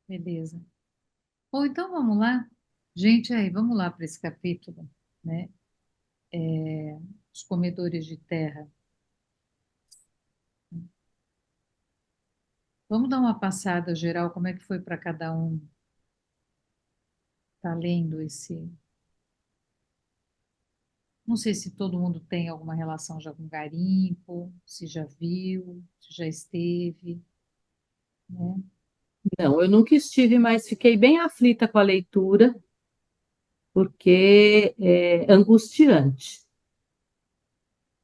Beleza. Bom, então vamos lá. Gente, aí, vamos lá para esse capítulo, né? Os comedores de terra. Vamos dar uma passada geral, como é que foi para cada um tá lendo esse. Não sei se todo mundo tem alguma relação já com garimpo, se já viu, se já esteve, né? Não, eu nunca estive, mas fiquei bem aflita com a leitura, porque é angustiante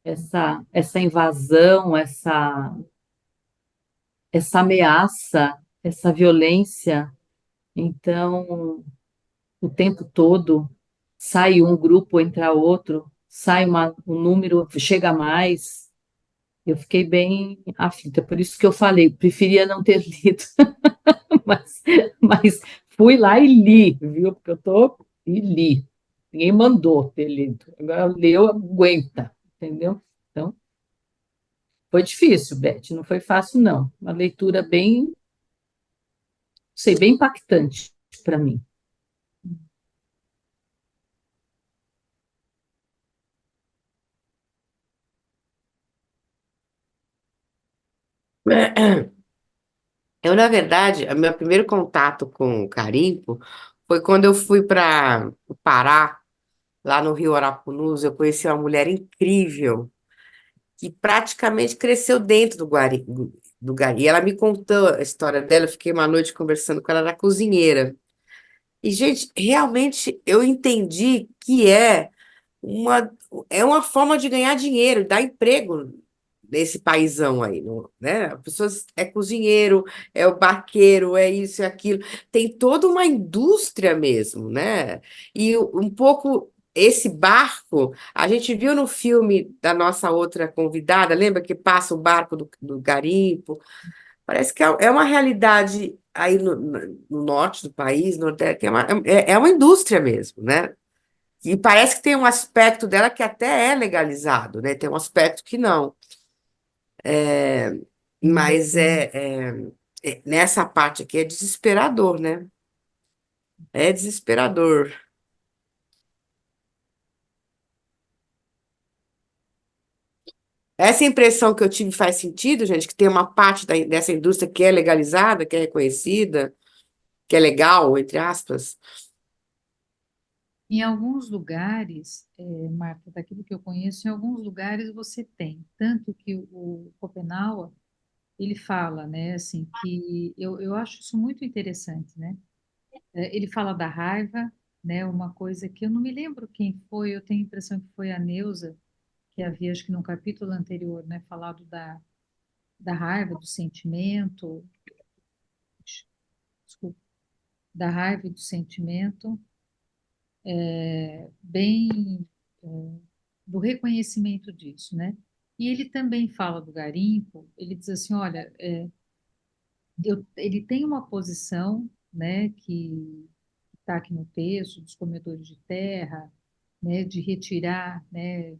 essa invasão, essa ameaça, essa violência. Então, o tempo todo sai um grupo, entra outro, sai um número, chega mais. Eu fiquei bem aflita, por isso que eu falei, preferia não ter lido, mas, mas fui lá e li, viu? Porque eu tô e li. Ninguém mandou ter lido. Agora leu, aguenta, entendeu? Então, foi difícil, Beth, não foi fácil, não. Uma leitura bem, sei, bem impactante para mim. Eu, na verdade, o meu primeiro contato com o carimbo foi quando eu fui para o Pará, lá no Rio Araponus. Eu conheci uma mulher incrível que praticamente cresceu dentro do gari. E ela me contou a história dela. Eu fiquei uma noite conversando com ela, era cozinheira. E, gente, realmente eu entendi que uma, é uma forma de ganhar dinheiro, dar emprego nesse paizão aí, né? A pessoa é cozinheiro, é o barqueiro, é isso e aquilo. Tem toda uma indústria mesmo, né? E um pouco esse barco, a gente viu no filme da nossa outra convidada, lembra que passa o barco do garimpo? Parece que é uma realidade aí no norte do país, no Nordeste, que é uma indústria mesmo, né? E parece que tem um aspecto dela que até é legalizado, né? Tem um aspecto que não. Mas nessa parte aqui é desesperador, né? É desesperador. Essa impressão que eu tive faz sentido, gente, que tem uma parte dessa indústria que é legalizada, que é reconhecida, que é legal, entre aspas. Em alguns lugares, Marta, daquilo que eu conheço, em alguns lugares você tem. Tanto que o Schopenhauer, ele fala, né, assim, que eu acho isso muito interessante, né? Ele fala da raiva, né, uma coisa que eu não me lembro quem foi, eu tenho a impressão que foi a Neusa, que havia, acho que no capítulo anterior, né, falado da raiva, do sentimento, desculpa, da raiva e do sentimento, bem, do reconhecimento disso, né? E ele também fala do garimpo, ele diz assim, olha, ele tem uma posição, né, que está aqui no texto, dos comedores de terra, né, de retirar, né,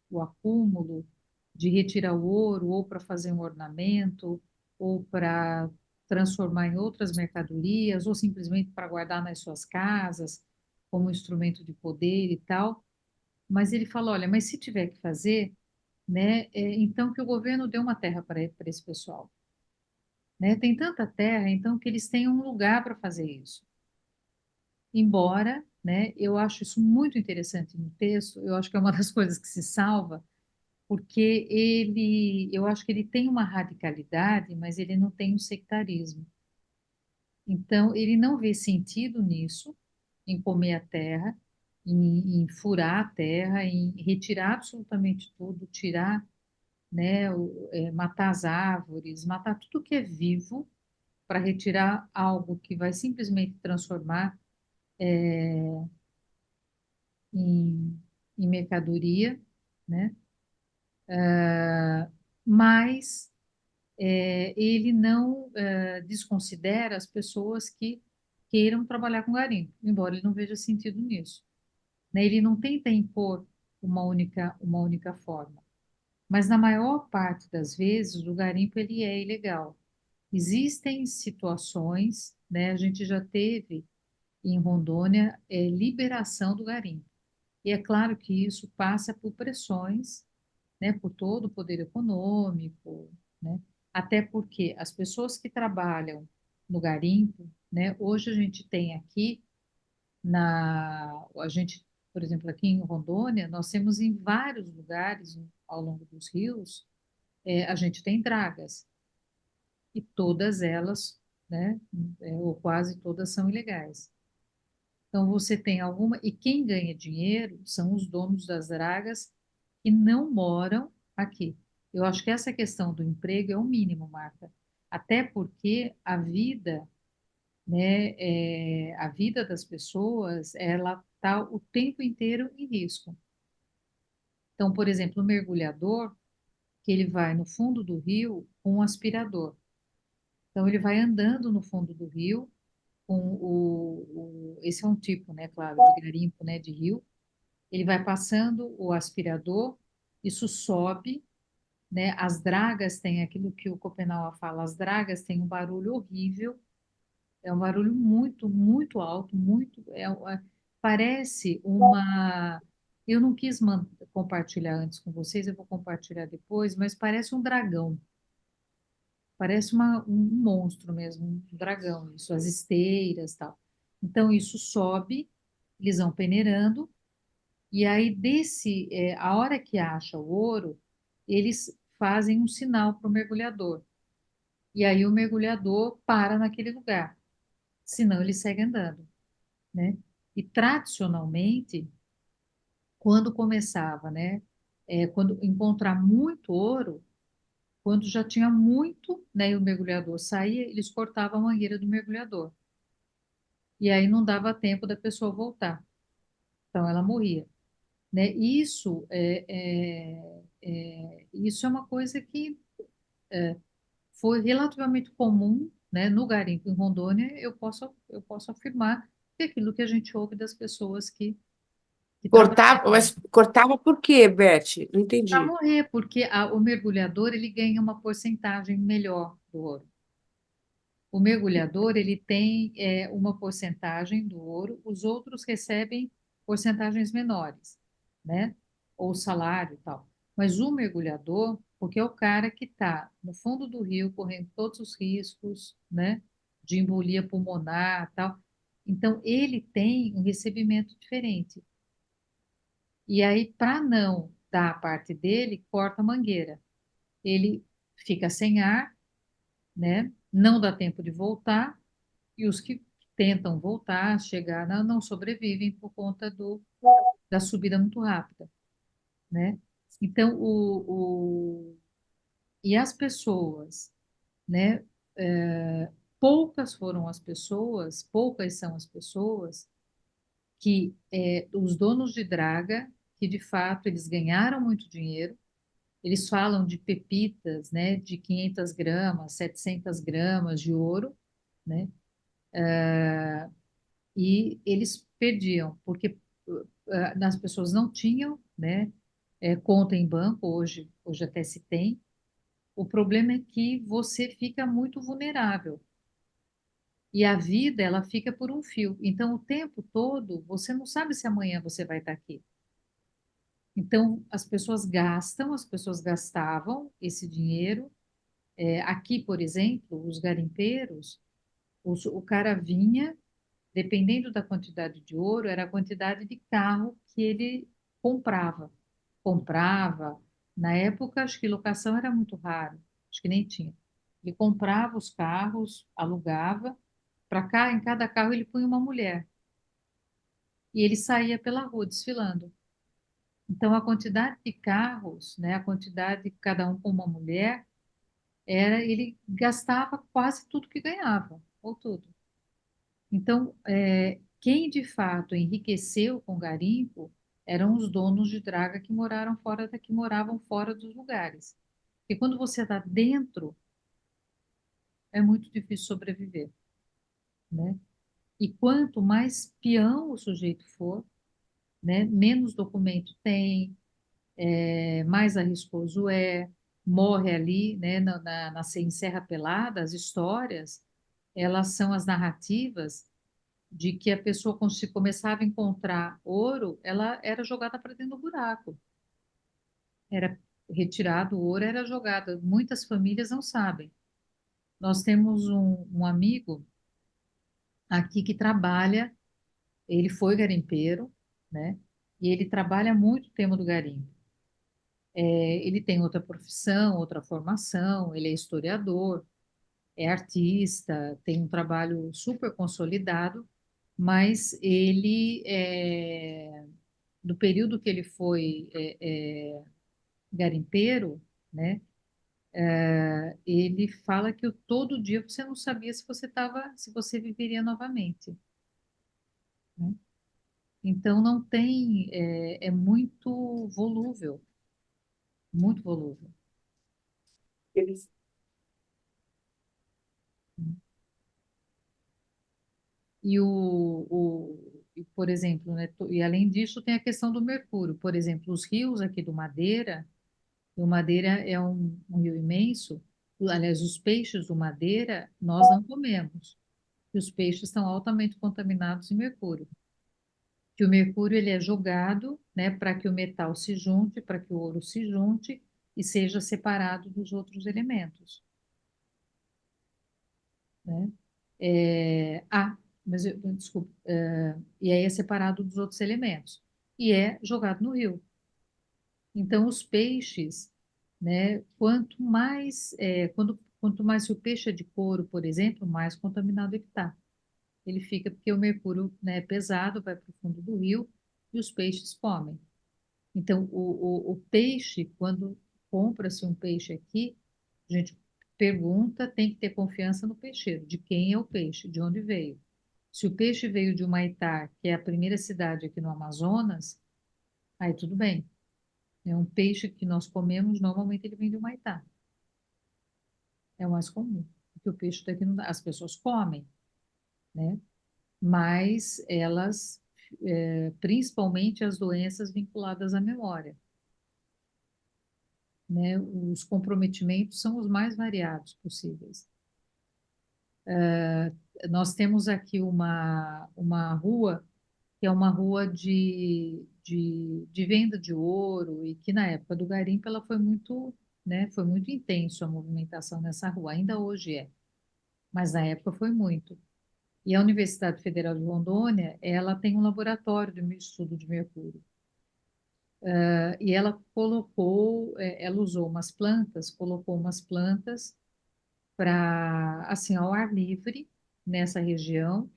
o acúmulo, de retirar o ouro ou para fazer um ornamento, ou para transformar em outras mercadorias, ou simplesmente para guardar nas suas casas, como instrumento de poder e tal. Mas ele fala, olha, mas se tiver que fazer, né, então que o governo dê uma terra para esse pessoal, né? Tem tanta terra, então que eles tenham um lugar para fazer isso. Embora, né, eu acho isso muito interessante no texto, eu acho que é uma das coisas que se salva, porque eu acho que ele tem uma radicalidade, mas ele não tem um sectarismo. Então, ele não vê sentido nisso, em comer a terra, em furar a terra, em retirar absolutamente tudo, tirar, né, matar as árvores, matar tudo que é vivo, para retirar algo que vai simplesmente transformar em mercadoria, né? Mas ele não desconsidera as pessoas que queiram trabalhar com garimpo, embora ele não veja sentido nisso, né? Ele não tenta impor uma única forma, mas na maior parte das vezes o garimpo ele é ilegal. Existem situações, né? A gente já teve em Rondônia liberação do garimpo. E é claro que isso passa por pressões, né? Por todo o poder econômico, né? Até porque as pessoas que trabalham no garimpo, né? Hoje a gente tem aqui a gente, por exemplo, aqui em Rondônia, nós temos em vários lugares ao longo dos rios, a gente tem dragas e todas elas, né, ou quase todas são ilegais. Então você tem alguma, e quem ganha dinheiro são os donos das dragas que não moram aqui. Eu acho que essa questão do emprego é o mínimo, Marta. Até porque a vida, né, a vida das pessoas, ela está o tempo inteiro em risco. Então, por exemplo, o mergulhador, que ele vai no fundo do rio com um aspirador. Então, ele vai andando no fundo do rio com esse é um tipo, né, claro, de garimpo, né, de rio. Ele vai passando o aspirador, isso sobe, né? As dragas têm aquilo que o Schopenhauer fala, as dragas têm um barulho horrível, é um barulho muito, muito alto, parece uma. Eu não quis compartilhar antes com vocês, eu vou compartilhar depois, mas parece um dragão. Parece um monstro mesmo, um dragão, isso, as esteiras, tal. Então, isso sobe, eles vão peneirando, e aí a hora que acha o ouro, eles fazem um sinal para o mergulhador. E aí o mergulhador para naquele lugar, senão ele segue andando, né? E tradicionalmente, quando começava, né? Quando encontrar muito ouro, quando já tinha muito, né, e o mergulhador saía, eles cortavam a mangueira do mergulhador. E aí não dava tempo da pessoa voltar. Então ela morria, né? Isso é uma coisa que foi relativamente comum, né, no garimpo em Rondônia. Eu posso afirmar que é aquilo que a gente ouve das pessoas que trabalham Cortava, mas cortava por quê, Beth? Não para entendi. morrer, porque o mergulhador ele ganha uma porcentagem melhor do ouro. O mergulhador, ele tem uma porcentagem do ouro, os outros recebem porcentagens menores, né? Ou salário e tal. Mas o mergulhador, porque é o cara que está no fundo do rio, correndo todos os riscos, né? De embolia pulmonar e tal. Então, ele tem um recebimento diferente. E aí, para não dar a parte dele, corta a mangueira. Ele fica sem ar, né? Não dá tempo de voltar e os que tentam voltar, chegar, não sobrevivem por conta da subida muito rápida, né? Então, e as pessoas, né? Poucas foram as pessoas, poucas são as pessoas que os donos de draga, que de fato eles ganharam muito dinheiro, eles falam de pepitas, né? De 500 gramas, 700 gramas de ouro, né? E eles perdiam, porque as pessoas não tinham, né, conta em banco, hoje até se tem. O problema é que você fica muito vulnerável e a vida ela fica por um fio. Então, o tempo todo, você não sabe se amanhã você vai estar aqui. Então, as pessoas gastavam esse dinheiro. Aqui, por exemplo, os garimpeiros, o cara vinha. Dependendo da quantidade de ouro, era a quantidade de carro que ele comprava. Comprava. Na época, acho que locação era muito raro, acho que nem tinha. Ele comprava os carros, alugava. Para cá, em cada carro, ele punha uma mulher. E ele saía pela rua desfilando. Então, a quantidade de carros, né, a quantidade de cada um com uma mulher, ele gastava quase tudo que ganhava, ou tudo. Então, quem de fato enriqueceu com garimpo eram os donos de draga que moravam fora dos lugares. E quando você está dentro, é muito difícil sobreviver, né? E quanto mais peão o sujeito for, né, menos documento tem, mais arriscoso é. morre ali, né, em Serra Pelada, as histórias, elas são as narrativas de que a pessoa, quando se começava a encontrar ouro, ela era jogada para dentro do buraco. Era retirado o ouro, era jogado. Muitas famílias não sabem. Nós temos um amigo aqui que trabalha, ele foi garimpeiro, né? E ele trabalha muito o tema do garimpo. Ele tem outra profissão, outra formação, ele é historiador, é artista, tem um trabalho super consolidado, mas do período que ele foi garimpeiro, né? Ele fala que todo dia você não sabia se você viveria novamente, né? Então não tem, é muito volúvel, muito volúvel. Eles- Por exemplo, né, e além disso tem a questão do mercúrio. Por exemplo, os rios aqui do Madeira, o Madeira é um rio imenso. Aliás, os peixes do Madeira nós não comemos, e os peixes estão altamente contaminados em mercúrio. Que o mercúrio ele é jogado, né, para que o metal se junte, para que o ouro se junte e seja separado dos outros elementos, né? Desculpa, e aí é separado dos outros elementos e é jogado no rio. Então, os peixes, né, quanto mais se o peixe é de couro, por exemplo, mais contaminado ele está. Ele fica porque o mercúrio, né, é pesado, vai para o fundo do rio e os peixes comem. Então, o peixe, quando compra-se um peixe aqui, a gente pergunta, tem que ter confiança no peixeiro, de quem é o peixe, de onde veio. Se o peixe veio de Humaitá, que é a primeira cidade aqui no Amazonas, aí tudo bem. É um peixe que nós comemos, normalmente ele vem de Humaitá. É o mais comum. Porque o peixe daqui não dá. As pessoas comem, né? Mas elas, principalmente as doenças vinculadas à memória, né? Os comprometimentos são os mais variados possíveis. Nós temos aqui uma rua, que é uma rua de venda de ouro, e que na época do garimpo ela foi muito, né, foi muito intenso a movimentação nessa rua, ainda hoje é, mas na época foi muito. E a Universidade Federal de Rondônia, ela tem um laboratório de estudo de mercúrio. E ela usou umas plantas, colocou umas plantas para, assim, ao ar livre, nessa região,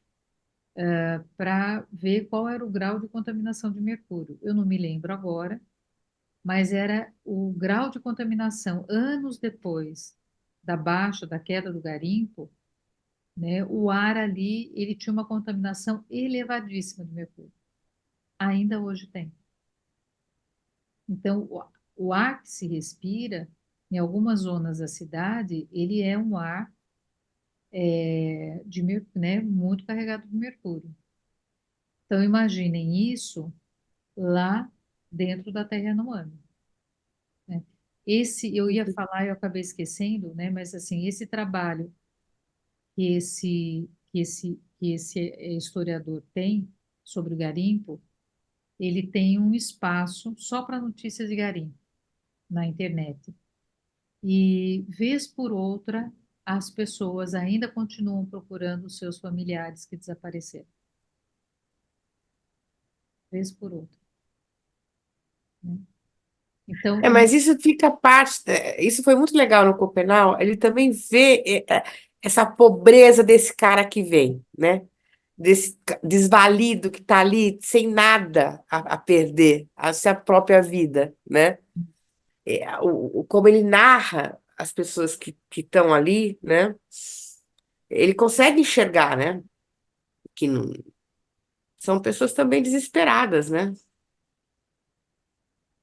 para ver qual era o grau de contaminação de mercúrio. Eu não me lembro agora, mas era o grau de contaminação anos depois da queda do garimpo, né? O ar ali, ele tinha uma contaminação elevadíssima de mercúrio. Ainda hoje tem. Então, o ar que se respira, em algumas zonas da cidade, ele é um ar né, muito carregado de mercúrio. Então, imaginem isso lá dentro da Terra Yanomami, né? Esse, eu ia falar, eu acabei esquecendo, né? Mas assim, esse trabalho que esse historiador tem sobre o garimpo, ele tem um espaço só para notícias de garimpo na internet. E vez por outra, as pessoas ainda continuam procurando os seus familiares que desapareceram, vez por outra, né? Então, Mas isso fica parte, isso foi muito legal no Copenau, ele também vê essa pobreza desse cara que vem, né? Desse desvalido que está ali sem nada a perder, a sua própria vida, né? Como ele narra as pessoas que estão ali, né? Ele consegue enxergar, né? Que são pessoas também desesperadas, né?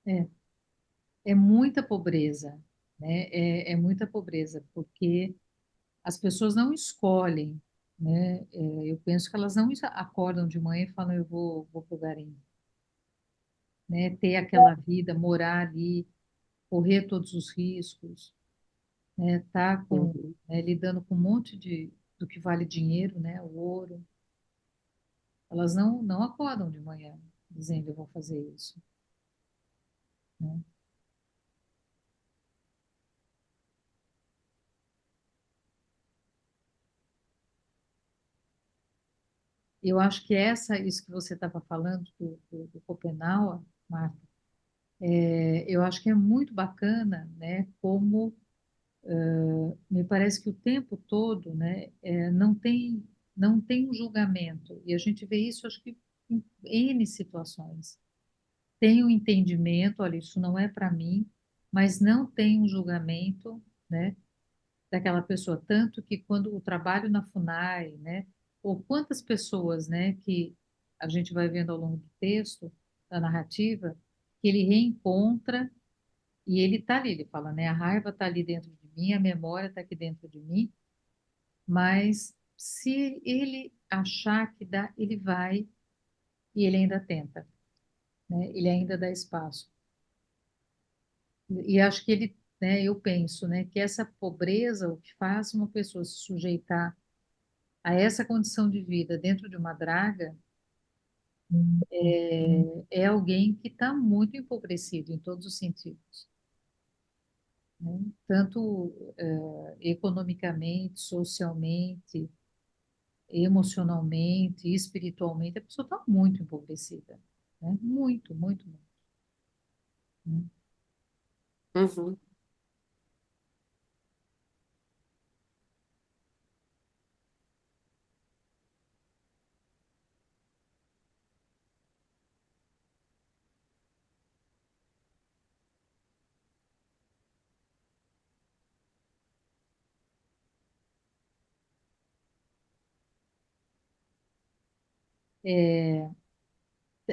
é, é muita pobreza, né? É muita pobreza, porque as pessoas não escolhem, né? Eu penso que elas não acordam de manhã e falam, eu vou para o garimpo, né? Ter aquela vida, morar ali, correr todos os riscos, né? Tá com, uhum. né, lidando com um monte do que vale dinheiro, né? O ouro. Elas não acordam de manhã dizendo eu vou fazer isso, né? Eu acho que isso que você estava falando do Schopenhauer, Marta, eu acho que é muito bacana, né? Como me parece que o tempo todo, né, não tem um julgamento. E a gente vê isso, acho que em N situações. Tem um entendimento, olha, isso não é para mim, mas não tem um julgamento, né, daquela pessoa. Tanto que quando o trabalho na FUNAI, né, ou quantas pessoas, né, que a gente vai vendo ao longo do texto, da narrativa, que ele reencontra e ele está ali, ele fala, né? A raiva está ali dentro de mim, a memória está aqui dentro de mim, mas se ele achar que dá, ele vai e ele ainda tenta, né? Ele ainda dá espaço. E acho que ele, né? Eu penso, né? Que essa pobreza, o que faz uma pessoa se sujeitar a essa condição de vida dentro de uma draga, é alguém que está muito empobrecido em todos os sentidos, né? Tanto economicamente, socialmente, emocionalmente, espiritualmente, a pessoa está muito empobrecida, né? Muito, muito, muito, né? Uhum.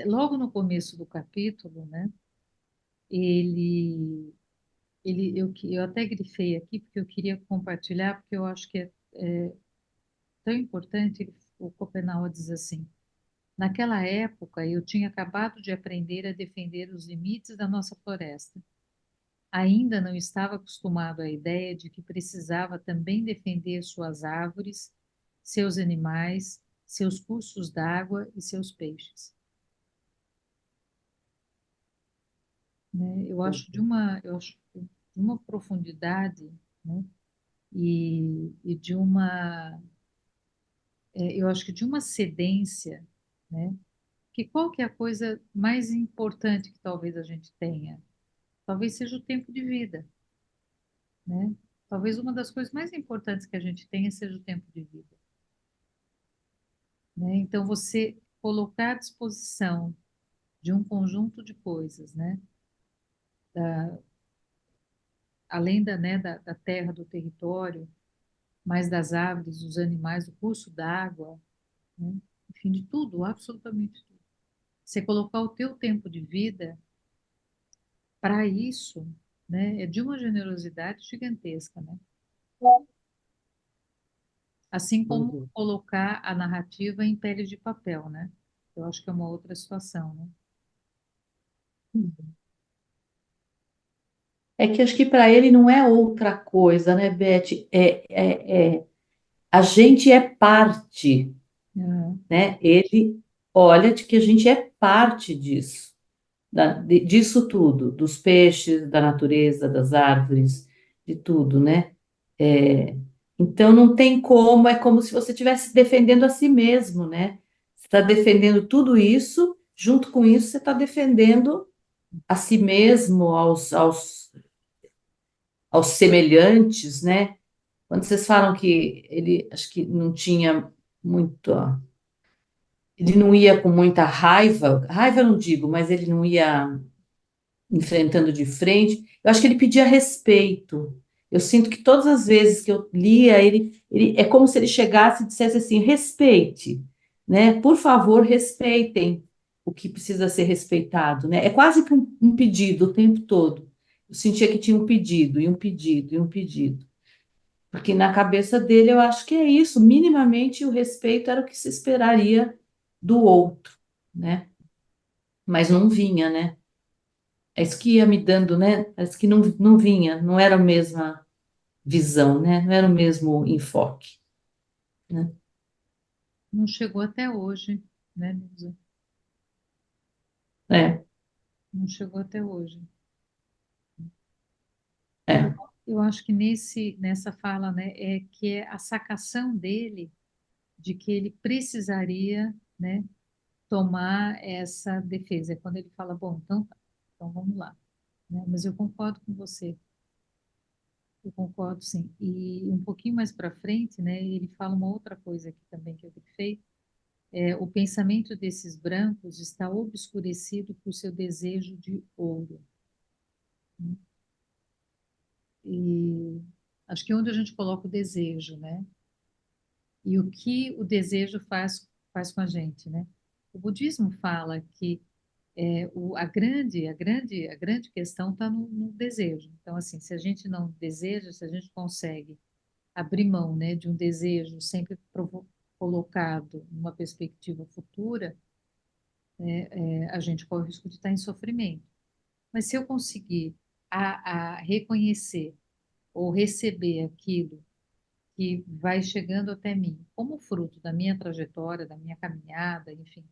Logo no começo do capítulo, né? Ele, eu até grifei aqui porque eu queria compartilhar, porque eu acho que é tão importante. O Schopenhauer diz assim: naquela época eu tinha acabado de aprender a defender os limites da nossa floresta. Ainda não estava acostumado à ideia de que precisava também defender suas árvores, seus animais, seus cursos d'água e seus peixes, né? Eu acho de uma profundidade, né? E eu acho que de uma cedência, né? Que qual que é a coisa mais importante que talvez a gente tenha? Talvez seja o tempo de vida, né? Talvez uma das coisas mais importantes que a gente tenha seja o tempo de vida, né? Então, você colocar à disposição de um conjunto de coisas, né? Além da terra, do território, mais das árvores, dos animais, do curso d'água, né? Enfim, de tudo, absolutamente tudo. Você colocar o teu tempo de vida para isso, né? É de uma generosidade gigantesca, né? Assim como Uhum. colocar a narrativa em pele de papel, né? Eu acho que é uma outra situação, né? É que acho que para ele não é outra coisa, né, Beth? A gente é parte, Aham. né? Ele olha de que a gente é parte disso, disso tudo, dos peixes, da natureza, das árvores, de tudo, né? É, então não tem como, é como se você estivesse defendendo a si mesmo, né? Você está defendendo tudo isso, junto com isso, você está defendendo a si mesmo, aos semelhantes, né? Quando vocês falam que ele, acho que não tinha muito, ele não ia com muita raiva, raiva eu não digo, mas ele não ia enfrentando de frente. Eu acho que ele pedia respeito. Eu sinto que todas as vezes que eu lia, ele é como se ele chegasse e dissesse assim: respeite, né? Por favor, respeitem o que precisa ser respeitado, né? É quase que um pedido o tempo todo. Eu sentia que tinha um pedido, e um pedido, e um pedido. Porque na cabeça dele eu acho que é isso, minimamente o respeito era o que se esperaria do outro, né? Mas não vinha, né? É isso que ia me dando, né? Parece que não vinha, não era a mesma visão, né? Não era o mesmo enfoque, né? Não chegou até hoje, né, Nilza? É, Não chegou até hoje. Eu, é. eu acho que nessa fala, né, é que é a sacação dele de que ele precisaria, né, tomar essa defesa. É quando ele fala, bom, então, tá, então vamos lá, né? Mas eu concordo com você, eu concordo sim. E um pouquinho mais para frente, né, ele fala uma outra coisa aqui também que eu grifei, o pensamento desses brancos está obscurecido por seu desejo de ouro, né? E acho que é onde a gente coloca o desejo, né? E o que o desejo faz com a gente, né? O budismo fala que a grande questão está no desejo. Então, assim, se a gente não deseja, se a gente consegue abrir mão, né, de um desejo sempre colocado numa perspectiva futura, a gente corre o risco de estar em sofrimento. Mas se eu conseguir a reconhecer ou receber aquilo que vai chegando até mim, como fruto da minha trajetória, da minha caminhada, enfim,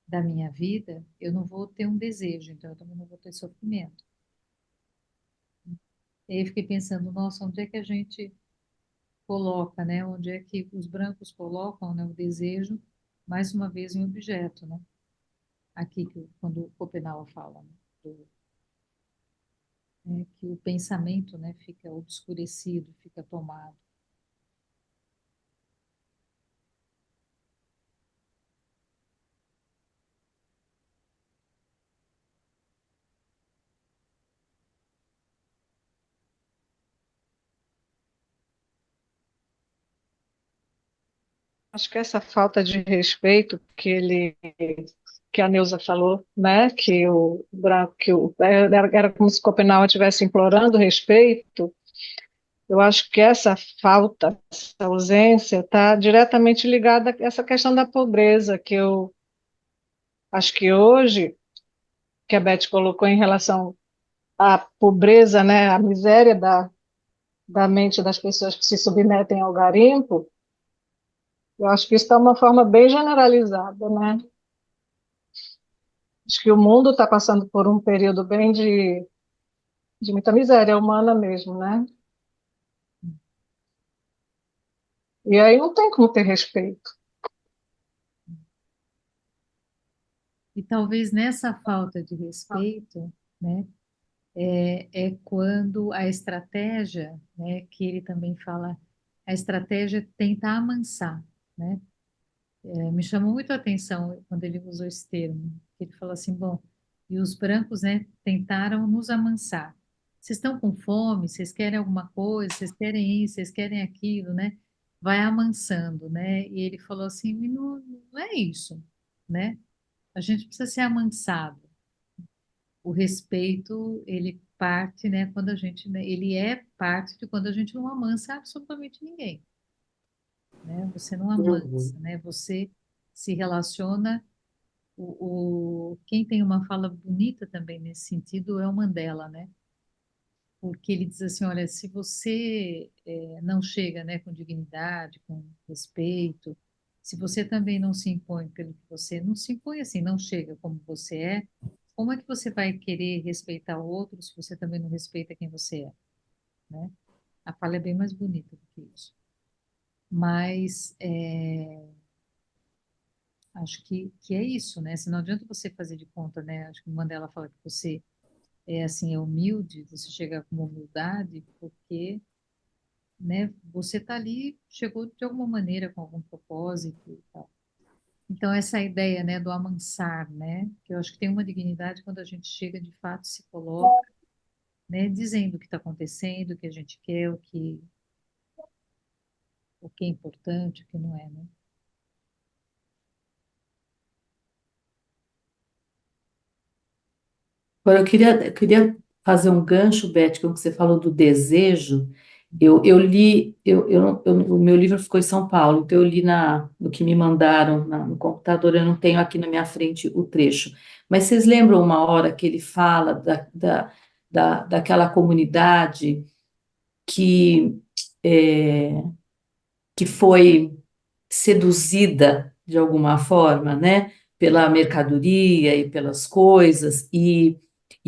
da minha vida, eu não vou ter um desejo, então eu também não vou ter sofrimento. E aí eu fiquei pensando, nossa, onde é que a gente coloca, né? Onde é que os brancos colocam, né, o desejo, mais uma vez, em objeto, né? Aqui, quando o Schopenhauer fala, né, que o pensamento, né, fica obscurecido, fica tomado. Acho que essa falta de respeito que a Neuza falou, né, que o branco, era como se Copenau estivesse implorando respeito. Eu acho que essa falta, essa ausência, está diretamente ligada a essa questão da pobreza, que eu acho que hoje, que a Beth colocou em relação à pobreza, né, à miséria da mente das pessoas que se submetem ao garimpo, eu acho que isso está uma forma bem generalizada, né? Acho que o mundo está passando por um período bem de muita miséria humana mesmo, né? E aí não tem como ter respeito. E talvez nessa falta de respeito, né, é quando a estratégia, né, que ele também fala, a estratégia é tentar amansar, né? Me chamou muito a atenção quando ele usou esse termo, que ele falou assim, bom, e os brancos, né, tentaram nos amansar. Vocês estão com fome? Vocês querem alguma coisa? Vocês querem isso? Vocês querem aquilo, né? Vai amansando, né? E ele falou assim, não, não é isso, né? A gente precisa ser amansado. O respeito, ele parte, né, quando a gente, né, ele é parte de quando a gente não amansa absolutamente ninguém, né? Você não Uhum. amansa, né? Você se relaciona. Quem tem uma fala bonita também nesse sentido é o Mandela, né? Porque ele diz assim, olha, se você não chega, né, com dignidade, com respeito, se você também não se impõe pelo que você não se impõe assim, não chega como você é, como é que você vai querer respeitar o outro se você também não respeita quem você é, né? A fala é bem mais bonita do que isso. Mas acho que é isso, né? Se não adianta você fazer de conta, né? Acho que o Mandela fala que você é assim, é humilde, você chega com humildade, porque, né, você está ali, chegou de alguma maneira com algum propósito e tal. Então, essa ideia, né, do amansar, né, que eu acho que tem uma dignidade quando a gente chega, de fato, se coloca, né, dizendo o que está acontecendo, o que a gente quer, o que é importante, o que não é, né? Agora, eu queria fazer um gancho, Beth, com o que você falou do desejo, Eu li, o meu livro ficou em São Paulo, então eu li no que me mandaram no computador, eu não tenho aqui na minha frente o trecho. Mas vocês lembram uma hora que ele fala daquela comunidade que, é, que foi seduzida de alguma forma, né, pela mercadoria e pelas coisas, e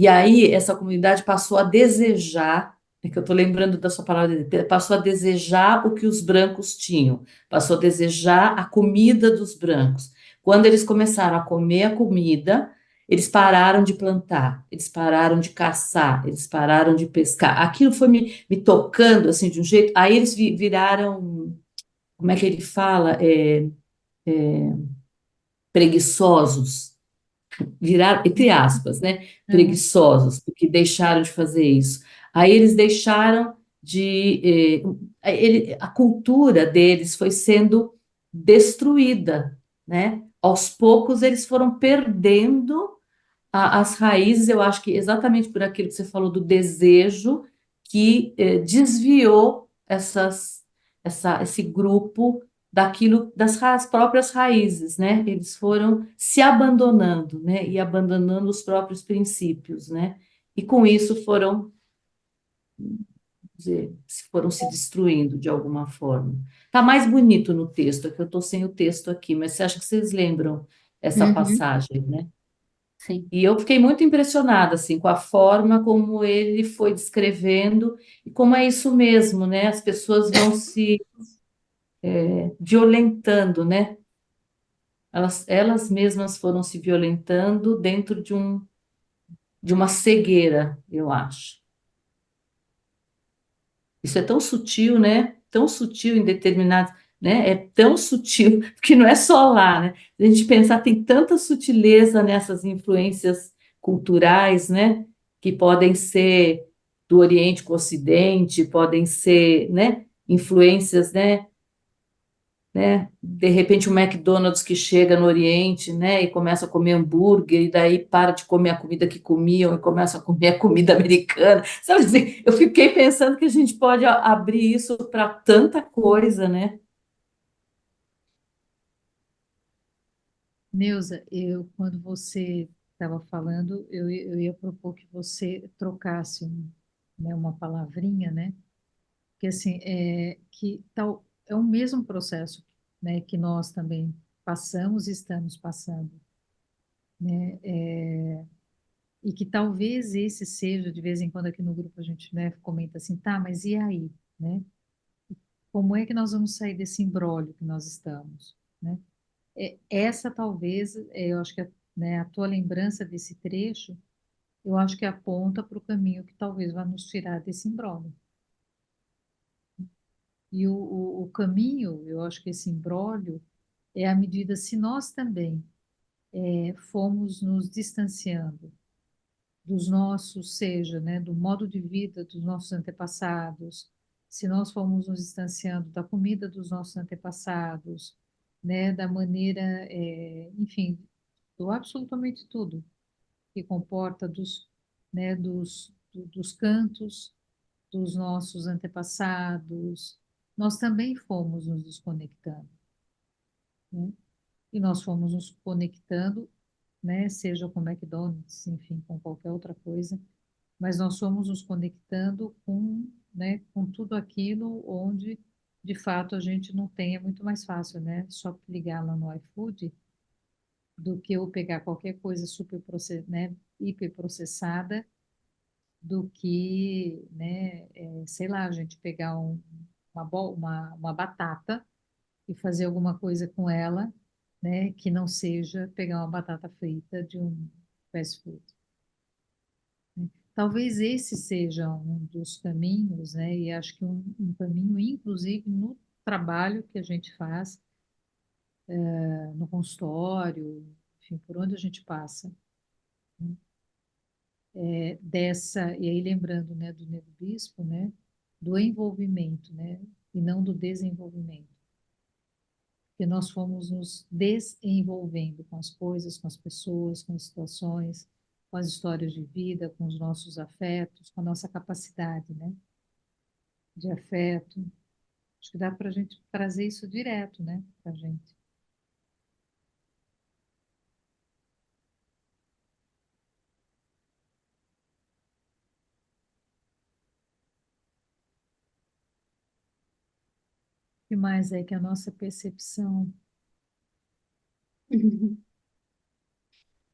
aí essa comunidade passou a desejar, é que eu estou lembrando da sua palavra, passou a desejar o que os brancos tinham, passou a desejar a comida dos brancos. Quando eles começaram a comer a comida, eles pararam de plantar, eles pararam de caçar, eles pararam de pescar. Aquilo foi me tocando assim de um jeito. Aí eles viraram, como é que ele fala? Preguiçosos, viraram, entre aspas, né? Aham. Preguiçosos, porque deixaram de fazer isso. Aí eles deixaram a cultura deles foi sendo destruída, né? Aos poucos eles foram perdendo as raízes, eu acho que exatamente por aquilo que você falou do desejo que desviou esse grupo daquilo das próprias raízes, né? Eles foram se abandonando, né? E abandonando os próprios princípios, né? E com isso foram se destruindo de alguma forma. Tá mais bonito no texto, é que eu estou sem o texto aqui, mas você acha que vocês lembram essa Uhum. passagem, né? Sim. E eu fiquei muito impressionada assim com a forma como ele foi descrevendo e como é isso mesmo, né? As pessoas vão se violentando, né? Elas mesmas foram se violentando dentro de uma cegueira, eu acho. Isso é tão sutil, né? Tão sutil em determinados, né? É tão sutil, porque não é só lá, né? Se a gente pensar, tem tanta sutileza nessas influências culturais, né? Que podem ser do Oriente com o Ocidente, podem ser, né? Influências, né? De repente o McDonald's que chega no Oriente, né, e começa a comer hambúrguer, e daí para de comer a comida que comiam e começa a comer a comida americana. Sabe assim, eu fiquei pensando que a gente pode abrir isso para tanta coisa, né? Neuza, quando você estava falando, eu ia propor que você trocasse né, uma palavrinha, né? Que assim, que tal, é o mesmo processo, né, que nós também passamos e estamos passando, né? E que talvez esse seja, de vez em quando aqui no grupo a gente, né, comenta assim, tá, mas e aí, né? Como é que nós vamos sair desse imbróglio que nós estamos, né? Essa talvez, eu acho que né, a tua lembrança desse trecho, eu acho que aponta para o caminho que talvez vá nos tirar desse imbróglio. E o caminho, eu acho que esse imbróglio é à medida se nós também fomos nos distanciando dos nossos, seja, né, do modo de vida dos nossos antepassados, se nós fomos nos distanciando da comida dos nossos antepassados, né, da maneira, enfim, do absolutamente tudo que comporta dos cantos dos nossos antepassados, nós também fomos nos desconectando, né? E nós fomos nos conectando, né, seja com McDonald's, enfim, com qualquer outra coisa, mas nós fomos nos conectando com, né, com tudo aquilo onde, de fato, a gente não tem, é muito mais fácil, né, só ligar lá no iFood do que eu pegar qualquer coisa né, hiperprocessada, do que, né, sei lá, a gente pegar uma batata e fazer alguma coisa com ela, né, que não seja pegar uma batata frita de um fast food. Talvez esse seja um dos caminhos, né, e acho que um caminho, inclusive, no trabalho que a gente faz, no consultório, enfim, por onde a gente passa, e aí lembrando, né, do Nego Bispo, né, do envolvimento, né, e não do desenvolvimento. Porque nós fomos nos desenvolvendo com as coisas, com as pessoas, com as situações, com as histórias de vida, com os nossos afetos, com a nossa capacidade, né? de afeto. Acho que dá para a gente trazer isso direto, né, para a gente. O que mais é que a nossa percepção.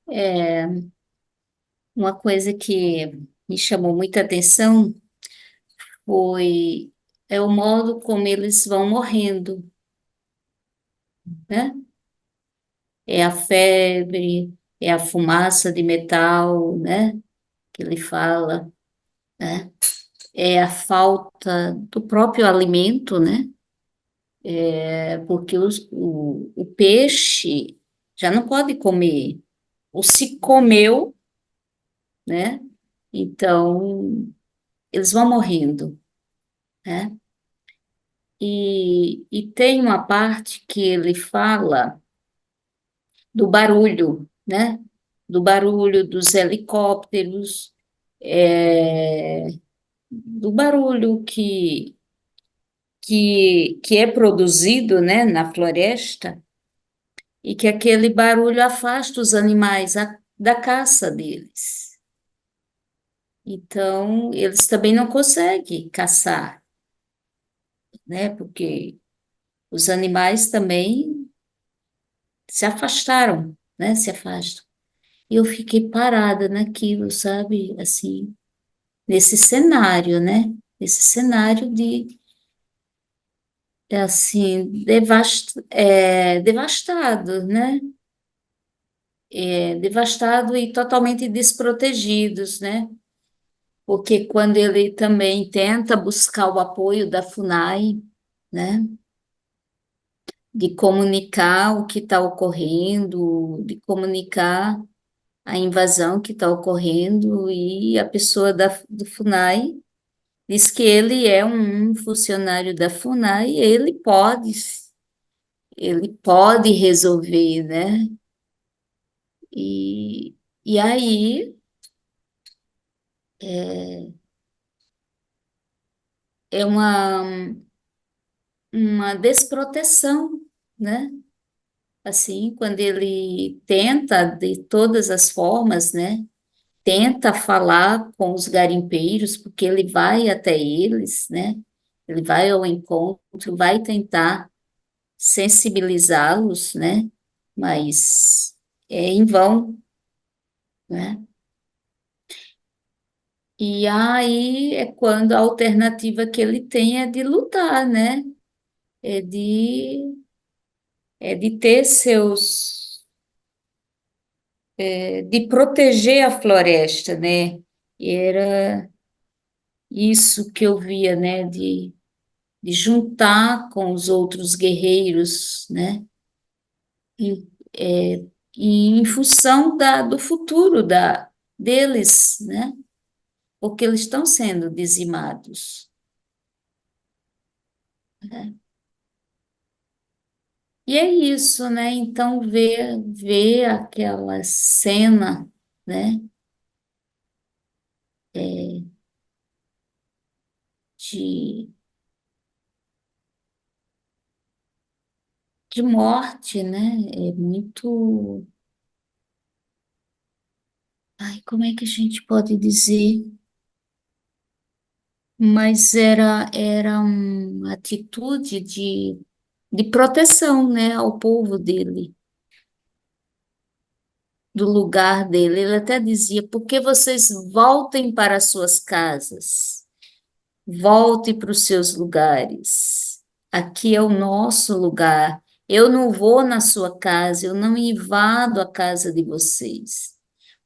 É, uma coisa que me chamou muita atenção foi o modo como eles vão morrendo, né? É a febre, é a fumaça de metal, né? Que ele fala, né? É a falta do próprio alimento, né? É porque o peixe já não pode comer, ou se comeu, né? Então, eles vão morrendo, né? E tem uma parte que ele fala do barulho, né? Do barulho dos helicópteros, é, do barulho que é produzido, né, na floresta, e que aquele barulho afasta os animais da caça deles. Então, eles também não conseguem caçar, né? Porque os animais também se afastaram, né? Se afastam. E eu fiquei parada naquilo, sabe? Assim, nesse cenário, né? Nesse cenário de, assim, devastado, né? Devastado e totalmente desprotegidos, né? Porque quando ele também tenta buscar o apoio da FUNAI, né? De comunicar o que está ocorrendo, de comunicar a invasão que está ocorrendo, e a pessoa do FUNAI diz que ele é um funcionário da FUNAI, e ele pode resolver, né? E aí é uma desproteção, né? Assim, quando ele tenta de todas as formas, né? Tenta falar com os garimpeiros, porque ele vai até eles, né? Ele vai ao encontro, vai tentar sensibilizá-los, né? Mas é em vão, né? E aí é quando a alternativa que ele tem é de lutar, né? É de, é de ter de proteger a floresta, né? E era isso que eu via, né? De juntar com os outros guerreiros, né? Em, é, em função do futuro deles, né? Porque eles estão sendo dizimados, né? E é isso, né? Então, ver aquela cena, né? De, de morte, né? É muito. Ai, como é que a gente pode dizer? Mas era uma atitude de proteção, né, ao povo dele, do lugar dele. Ele até dizia: por que vocês voltem para as suas casas? Voltem para os seus lugares. Aqui é o nosso lugar. Eu não vou na sua casa, eu não invado a casa de vocês.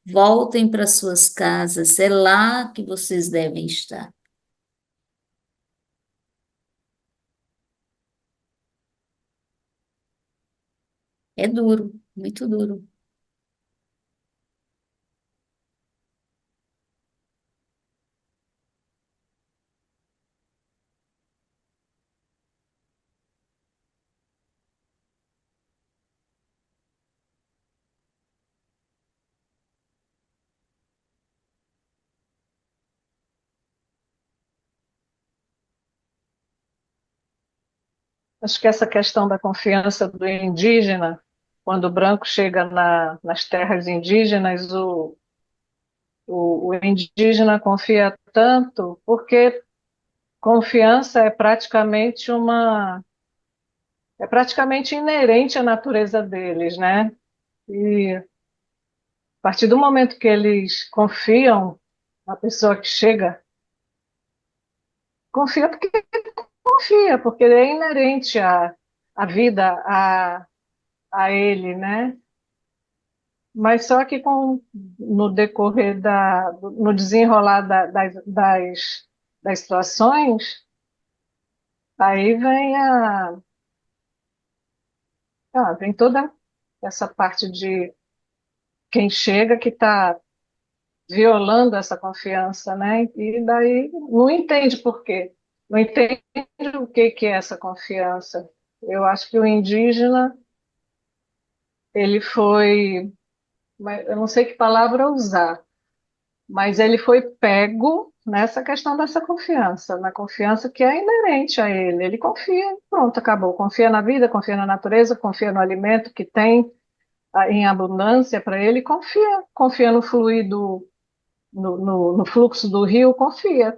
Voltem para suas casas, é lá que vocês devem estar. É duro, muito duro. Acho que essa questão da confiança do indígena, quando o branco chega nas terras indígenas, o indígena confia tanto, porque confiança é praticamente inerente à natureza deles, né? E a partir do momento que eles confiam na pessoa que chega, confia, porque é inerente à vida, a ele, né? Mas só que no decorrer no desenrolar das situações, aí vem toda essa parte de quem chega que está violando essa confiança, né? E daí não entende por quê, não entende o que que é essa confiança. Eu acho que o indígena, ele foi, eu não sei que palavra usar, mas ele foi pego nessa questão dessa confiança, na confiança que é inerente a ele. Ele confia, pronto, acabou. Confia na vida, confia na natureza, confia no alimento que tem em abundância para ele, confia no fluido, no fluxo do rio, confia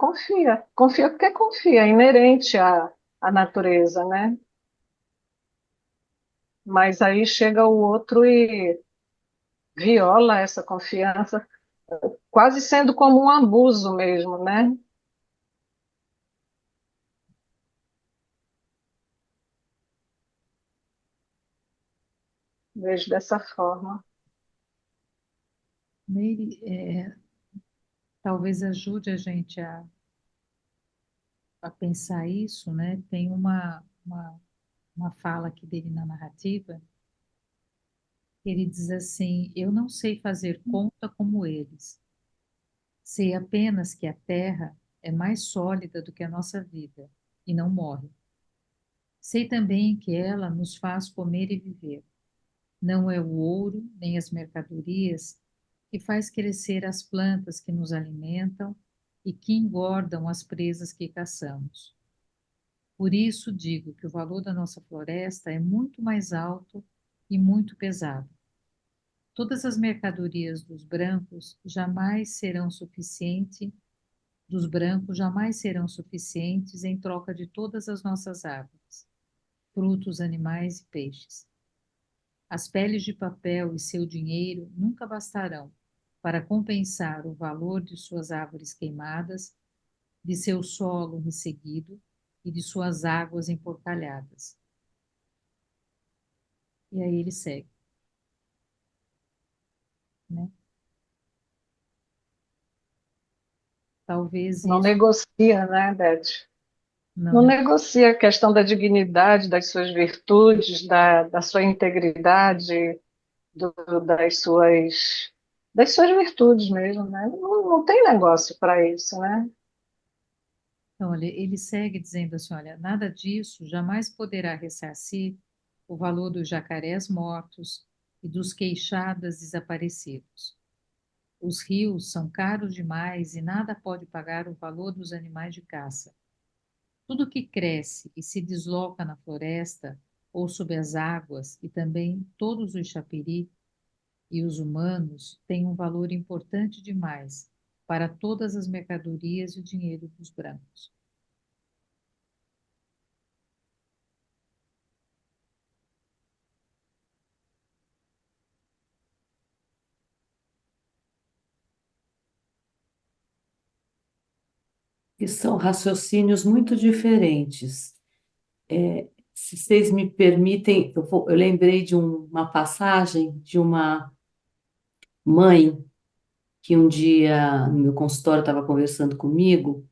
porque confia, é inerente à natureza, né? Mas aí chega o outro e viola essa confiança, quase sendo como um abuso mesmo, né? Vejo dessa forma. Nele, talvez ajude a gente a pensar isso, né? Tem uma fala aqui dele na narrativa, que ele diz assim: Eu não sei fazer conta como eles. Sei apenas que a terra é mais sólida do que a nossa vida e não morre. Sei também que ela nos faz comer e viver. Não é o ouro nem as mercadorias que faz crescer as plantas que nos alimentam e que engordam as presas que caçamos. Por isso digo que o valor da nossa floresta é muito mais alto e muito pesado. Todas as mercadorias dos brancos jamais serão suficientes em troca de todas as nossas árvores, frutos, animais e peixes. As peles de papel e seu dinheiro nunca bastarão para compensar o valor de suas árvores queimadas, de seu solo resseguido e de suas águas emporcalhadas. E aí ele segue, né? Talvez Não isso negocia, né, Beth? não, Não né? negocia a questão da dignidade, das suas virtudes, da sua integridade, do- das suas, das suas virtudes mesmo, né? Não tem negócio para isso, né? Então, olha, ele segue dizendo assim, olha, nada disso jamais poderá ressarcir o valor dos jacarés mortos e dos queixadas desaparecidos. Os rios são caros demais e nada pode pagar o valor dos animais de caça. Tudo que cresce e se desloca na floresta ou sob as águas, e também todos os chapiri e os humanos, têm um valor importante demais para todas as mercadorias e o dinheiro dos brancos. E são raciocínios muito diferentes. Se vocês me permitem, eu lembrei de uma passagem de uma mãe que um dia no meu consultório estava conversando comigo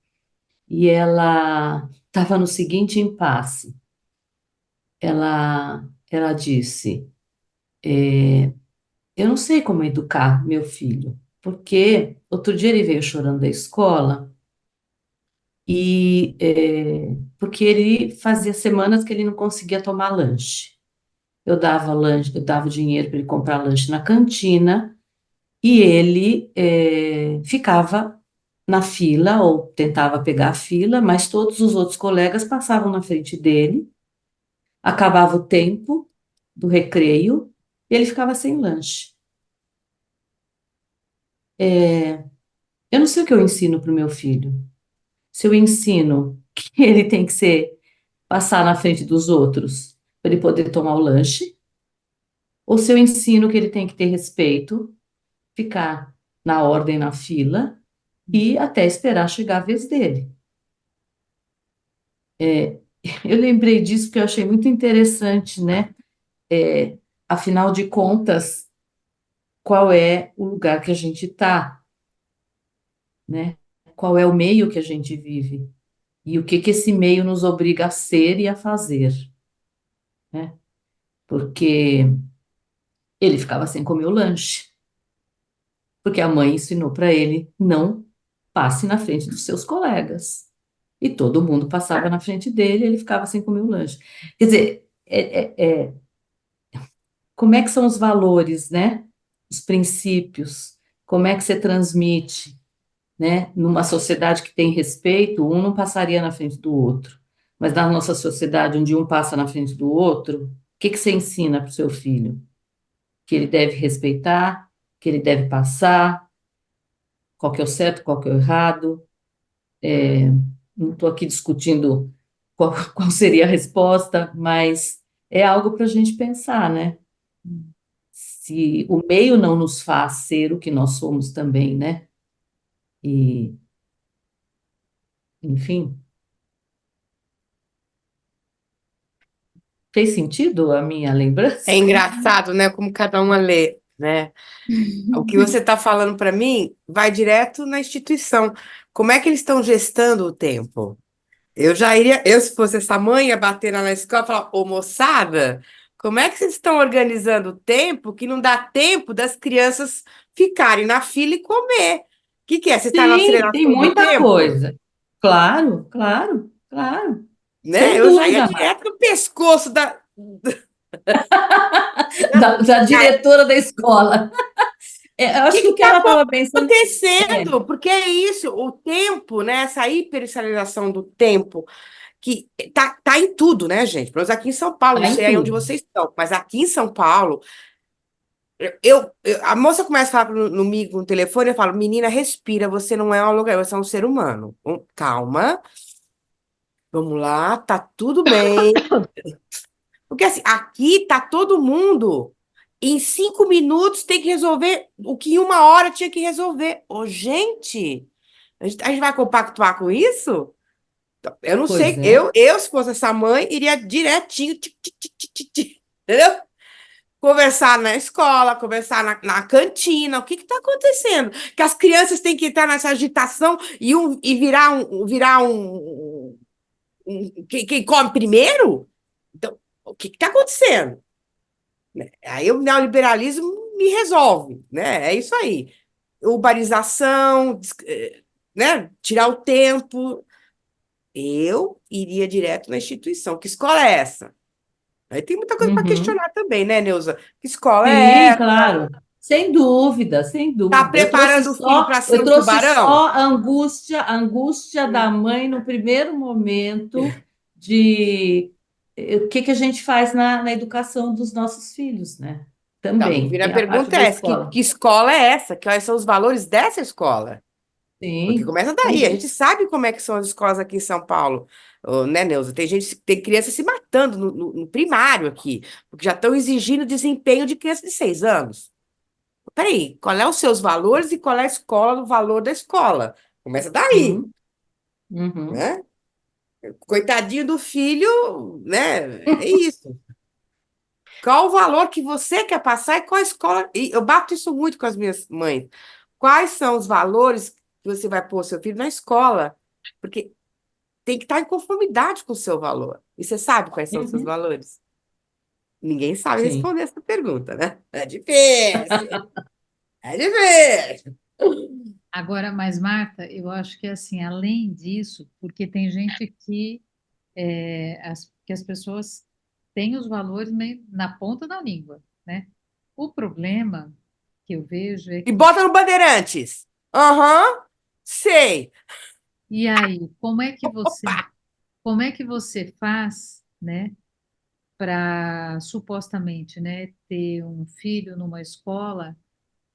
e ela estava no seguinte impasse. Ela disse: Eu não sei como educar meu filho, porque outro dia ele veio chorando da escola porque ele fazia semanas que ele não conseguia tomar lanche. Eu dava lanche, eu dava o dinheiro para ele comprar lanche na cantina e ele ficava na fila ou tentava pegar a fila, mas todos os outros colegas passavam na frente dele acabava o tempo do recreio e ele ficava sem lanche. Eu não sei o que eu ensino para o meu filho. Se eu ensino que ele tem que passar na frente dos outros para ele poder tomar o lanche, ou se eu ensino que ele tem que ter respeito, ficar na ordem, na fila e até esperar chegar a vez dele. Eu lembrei disso porque eu achei muito interessante, né? É, Afinal de contas, qual é o lugar que a gente está, né? Qual é o meio que a gente vive e o que que esse meio nos obriga a ser e a fazer, né? Porque ele ficava sem comer o lanche, porque a mãe ensinou para ele não passe na frente dos seus colegas. E todo mundo passava na frente dele, e ele ficava sem comer o lanche. Quer dizer, como é que são os valores, né? Os princípios, como é que você transmite, né? Numa sociedade que tem respeito, um não passaria na frente do outro. Mas na nossa sociedade, onde um passa na frente do outro, o que que você ensina para o seu filho? Que ele deve respeitar, que ele deve passar, qual que é o certo, qual que é o errado. Não estou aqui discutindo qual seria a resposta, mas é algo para a gente pensar, né? Se o meio não nos faz ser o que nós somos também, né? E, enfim, fez sentido a minha É lembrança? engraçado, né? Como cada uma lê, né? O que você está falando para mim vai direto na instituição. Como é que eles estão gestando o tempo? Eu já iria, eu se fosse essa mãe, ia bater lá na escola e falar, ô moçada, como é que vocês estão organizando o tempo que não dá tempo das crianças ficarem na fila e comer? O que é? Você está na Sim, tem aceleração do muita tempo? coisa. Claro, claro, claro. Né? Sem Eu já ia dúvida, Marta. direto no pescoço da, Da diretora da escola. Eu que acho que o que está ela estava pensando é, acontecendo? Porque é isso, o tempo, né? Essa hipersonalização do tempo, que tá em tudo, né, gente? Pelo menos aqui em São Paulo, tá não em sei aí onde tudo. vocês estão, mas aqui em São Paulo, a moça começa a falar comigo no telefone, eu falo, menina, respira, você não é um aluguel, você é um ser humano. Calma, vamos lá, tá tudo bem. Porque assim, aqui tá todo mundo. Em 5 minutos tem que resolver o que em 1 hora tinha que resolver. Ô, gente, a gente vai compactuar com isso? Eu não Pois sei. é. Eu, se fosse essa mãe, iria direitinho, entendeu? Conversar na escola, conversar na cantina. O que está acontecendo? Que as crianças têm que entrar nessa agitação e quem come primeiro? Então, o que está acontecendo? Né? Aí o neoliberalismo me resolve, né? É isso aí. Urbanização, né? Tirar o tempo. Eu iria direto na instituição. Que escola é essa? Aí tem muita coisa para Uhum. questionar também, né, Neuza? Que escola é Sim, essa? claro. Sem dúvida, sem Tá dúvida. preparando o filho para ser Eu um trouxe tubarão? só a angústia da mãe no primeiro momento de o que que a gente faz na educação dos nossos filhos, né? Então, Também vira a tem a parte pergunta da é essa, que, escola. que escola é essa? Quais são os valores dessa escola? Porque Sim, começa sem daí, a dúvida. gente sabe como é que são as escolas aqui em São Paulo, ô, né, Neuza? Tem gente, tem criança se matando no primário aqui, porque já estão exigindo desempenho de criança de 6 anos. Peraí, qual é os seus valores e qual é a escola do valor da escola? Começa daí, Uhum, uhum, né? Coitadinho do filho, né? É isso. Qual o valor que você quer passar e qual a escola? E eu bato isso muito com as minhas mães. Quais são os valores que você vai pôr seu filho na escola? Porque tem que estar em conformidade com o seu valor. E você sabe quais são os seus uhum. valores? Ninguém sabe Sim. responder essa pergunta, né? É difícil. É difícil. Agora, mas Marta, eu acho que assim, além disso, porque tem gente que que as pessoas têm os valores meio na ponta da língua, né? O problema que eu vejo é E que, bota no Bandeirantes. Aham, sei. e aí, como é que você faz, né, para supostamente, né, ter um filho numa escola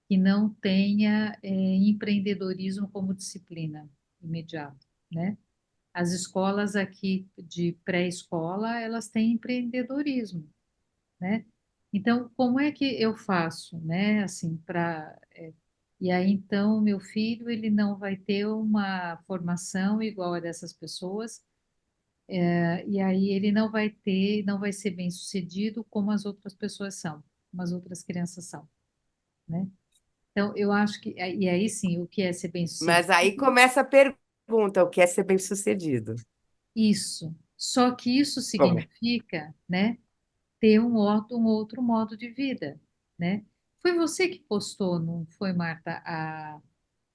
que não tenha empreendedorismo como disciplina imediata, né? As escolas aqui de pré-escola, elas têm empreendedorismo, né? Então, como é que eu faço, né? Assim, e aí, então, meu filho, ele não vai ter uma formação igual a dessas pessoas, e aí ele não vai ter, não vai ser bem-sucedido como as outras pessoas são, como as outras crianças são, né? Então, eu acho que, e aí sim, o que é ser Mas bem-sucedido? aí começa a pergunta, o que é ser bem-sucedido? Isso. Só que isso Como é? significa, né, ter um outro modo de vida, né? Foi você que postou, não foi, Marta,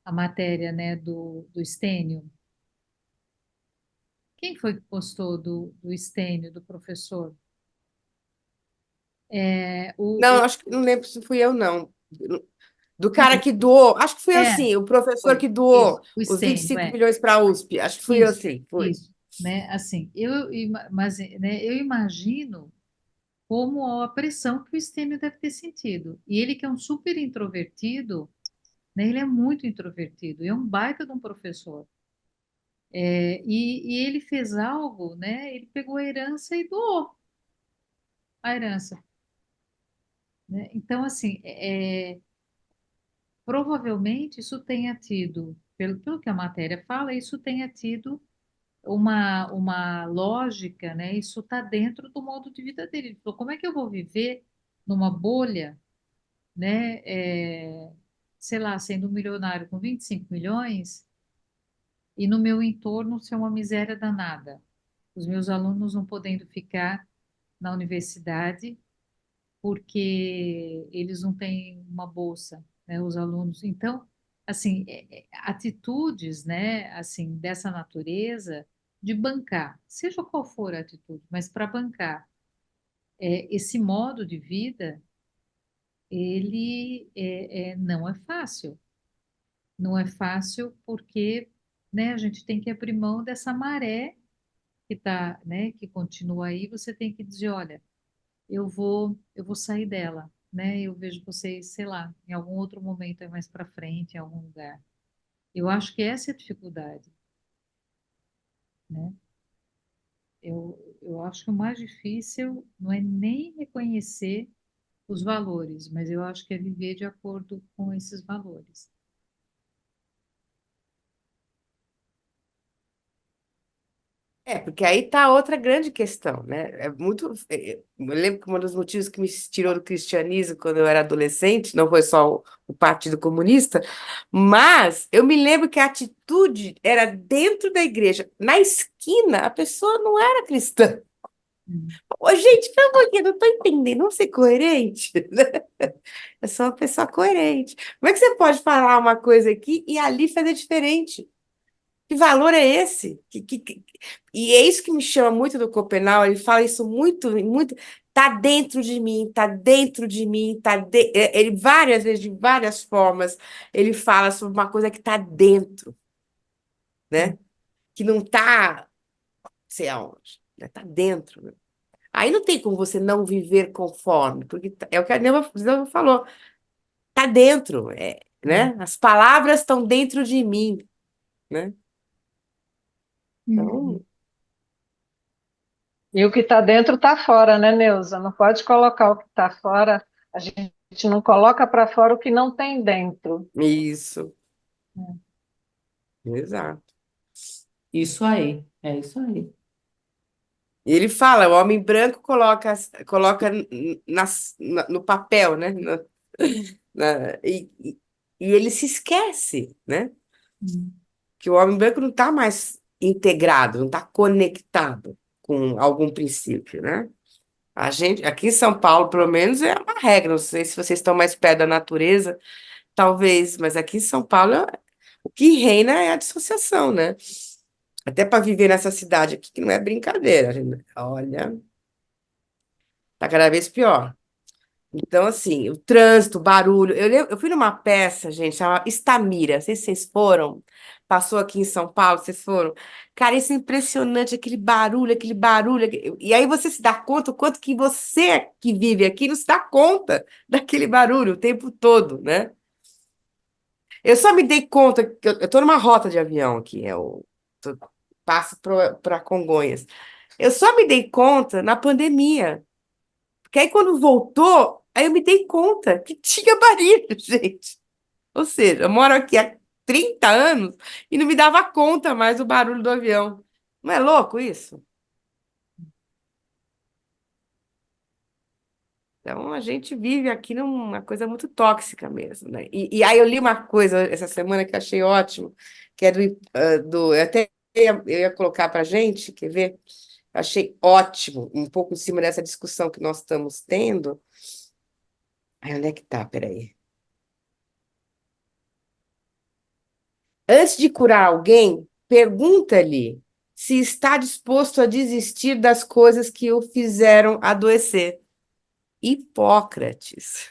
a matéria, né, do Stênio? Quem foi que postou do Stênio, do professor? É, Não, acho que não lembro se fui eu, não. Do não, cara que doou, acho que fui eu é, sim, o professor foi, que isso, doou o os vinte e Stênio, cinco milhões para a USP. Acho que fui eu isso, sim, fui. isso, né? Assim, mas, né, eu imagino como a pressão que o Stênio deve ter sentido. E ele que é um super introvertido, né? Ele é muito introvertido, e é um baita de um professor. E ele fez algo, né? Ele pegou a herança e doou a herança, né? Então, assim, provavelmente isso tenha tido, pelo que a matéria fala, isso tenha tido uma lógica, né? Isso está dentro do modo de vida dele. Ele falou, como é que eu vou viver numa bolha, né? Sei lá, sendo um milionário com 25 milhões e no meu entorno ser uma miséria danada. Os meus alunos não podendo ficar na universidade porque eles não têm uma bolsa, né, os alunos. Então, assim, atitudes, né, assim, dessa natureza de bancar, seja qual for a atitude, mas para bancar esse modo de vida, ele não é fácil. Não é fácil porque, né, a gente tem que abrir mão dessa maré que tá, né, que continua aí. Você tem que dizer, olha, eu vou sair dela, né? Eu vejo vocês, sei lá, em algum outro momento aí mais para frente, em algum lugar. Eu acho que essa é a dificuldade, né? Eu acho que o mais difícil não é nem reconhecer os valores, mas eu acho que é viver de acordo com esses valores. Porque aí está outra grande questão, né? Eu lembro que um dos motivos que me tirou do cristianismo quando eu era adolescente não foi só o Partido Comunista, mas eu me lembro que a atitude era dentro da igreja. Na esquina, a pessoa não era cristã. Hum. Ô, gente, pelo amor de Deus, não estou entendendo, vamos ser coerente, né? Eu sou uma pessoa coerente. Como é que você pode falar uma coisa aqui e ali fazer diferente? Que valor é esse? E é isso que me chama muito do Copenau, ele fala isso muito, muito, tá dentro de mim, tá dentro de mim, ele várias vezes, de várias formas, ele fala sobre uma coisa que tá dentro, né? Que não tá, sei aonde, né? Tá dentro, né? Aí não tem como você não viver conforme, porque é o que a Neuva falou, tá dentro, É. né? As palavras estão dentro de mim, né? Uhum. Então, E o que está dentro está fora, né, Neuza? Não pode colocar o que está fora, a gente não coloca para fora o que não tem dentro. isso, exato. Isso aí, é isso aí. E ele fala, o homem branco coloca no papel, né? E ele se esquece, né? Uhum. Que o homem branco não está mais integrado, não está conectado com algum princípio, né? A gente, aqui em São Paulo, pelo menos, é uma regra. Não sei se vocês estão mais perto da natureza, talvez, mas aqui em São Paulo, o que reina é a dissociação, né? Até para viver nessa cidade aqui, que não é brincadeira. Olha, tá cada vez pior. Então, assim, o trânsito, o barulho. Eu fui numa peça, gente, chamada Estamira. Não sei se vocês foram. passou aqui em São Paulo, vocês foram? Cara, isso é impressionante, aquele barulho, aquele barulho. E aí você se dá conta o quanto que você que vive aqui não se dá conta daquele barulho o tempo todo, né? Eu só me dei conta que eu estou numa rota de avião aqui, passo para Congonhas. Eu só me dei conta na pandemia, porque aí quando voltou, aí eu me dei conta que tinha barulho, gente. Ou seja, eu moro aqui há 30 anos e não me dava conta mais do barulho do avião. Não é louco isso? Então, a gente vive aqui numa coisa muito tóxica mesmo, né? E aí eu li uma coisa essa semana que eu achei ótimo, que é eu até eu ia colocar para a gente, quer ver? Achei ótimo, um pouco em cima dessa discussão que nós estamos tendo. Ai, onde é que tá? Peraí. Antes de curar alguém, pergunta-lhe se está disposto a desistir das coisas que o fizeram adoecer. Hipócrates.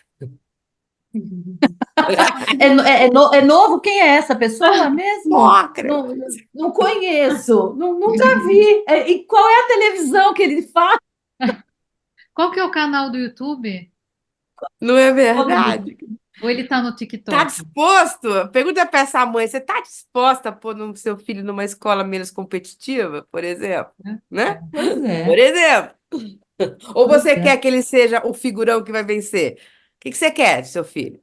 É novo? Quem é essa pessoa mesmo? Não, Hipócrates. não conheço, nunca vi. E qual é a televisão que ele faz? Qual que é o canal do YouTube? Não é Qual o nome? verdade? Ou ele tá no Tá TikTok? disposto? Pergunta para essa mãe, você está disposta a pôr seu filho numa escola menos competitiva, por exemplo? Né? Né? Pois Por é, exemplo. Ou pois você quer é. que ele seja o figurão que vai vencer? O que você quer do seu filho?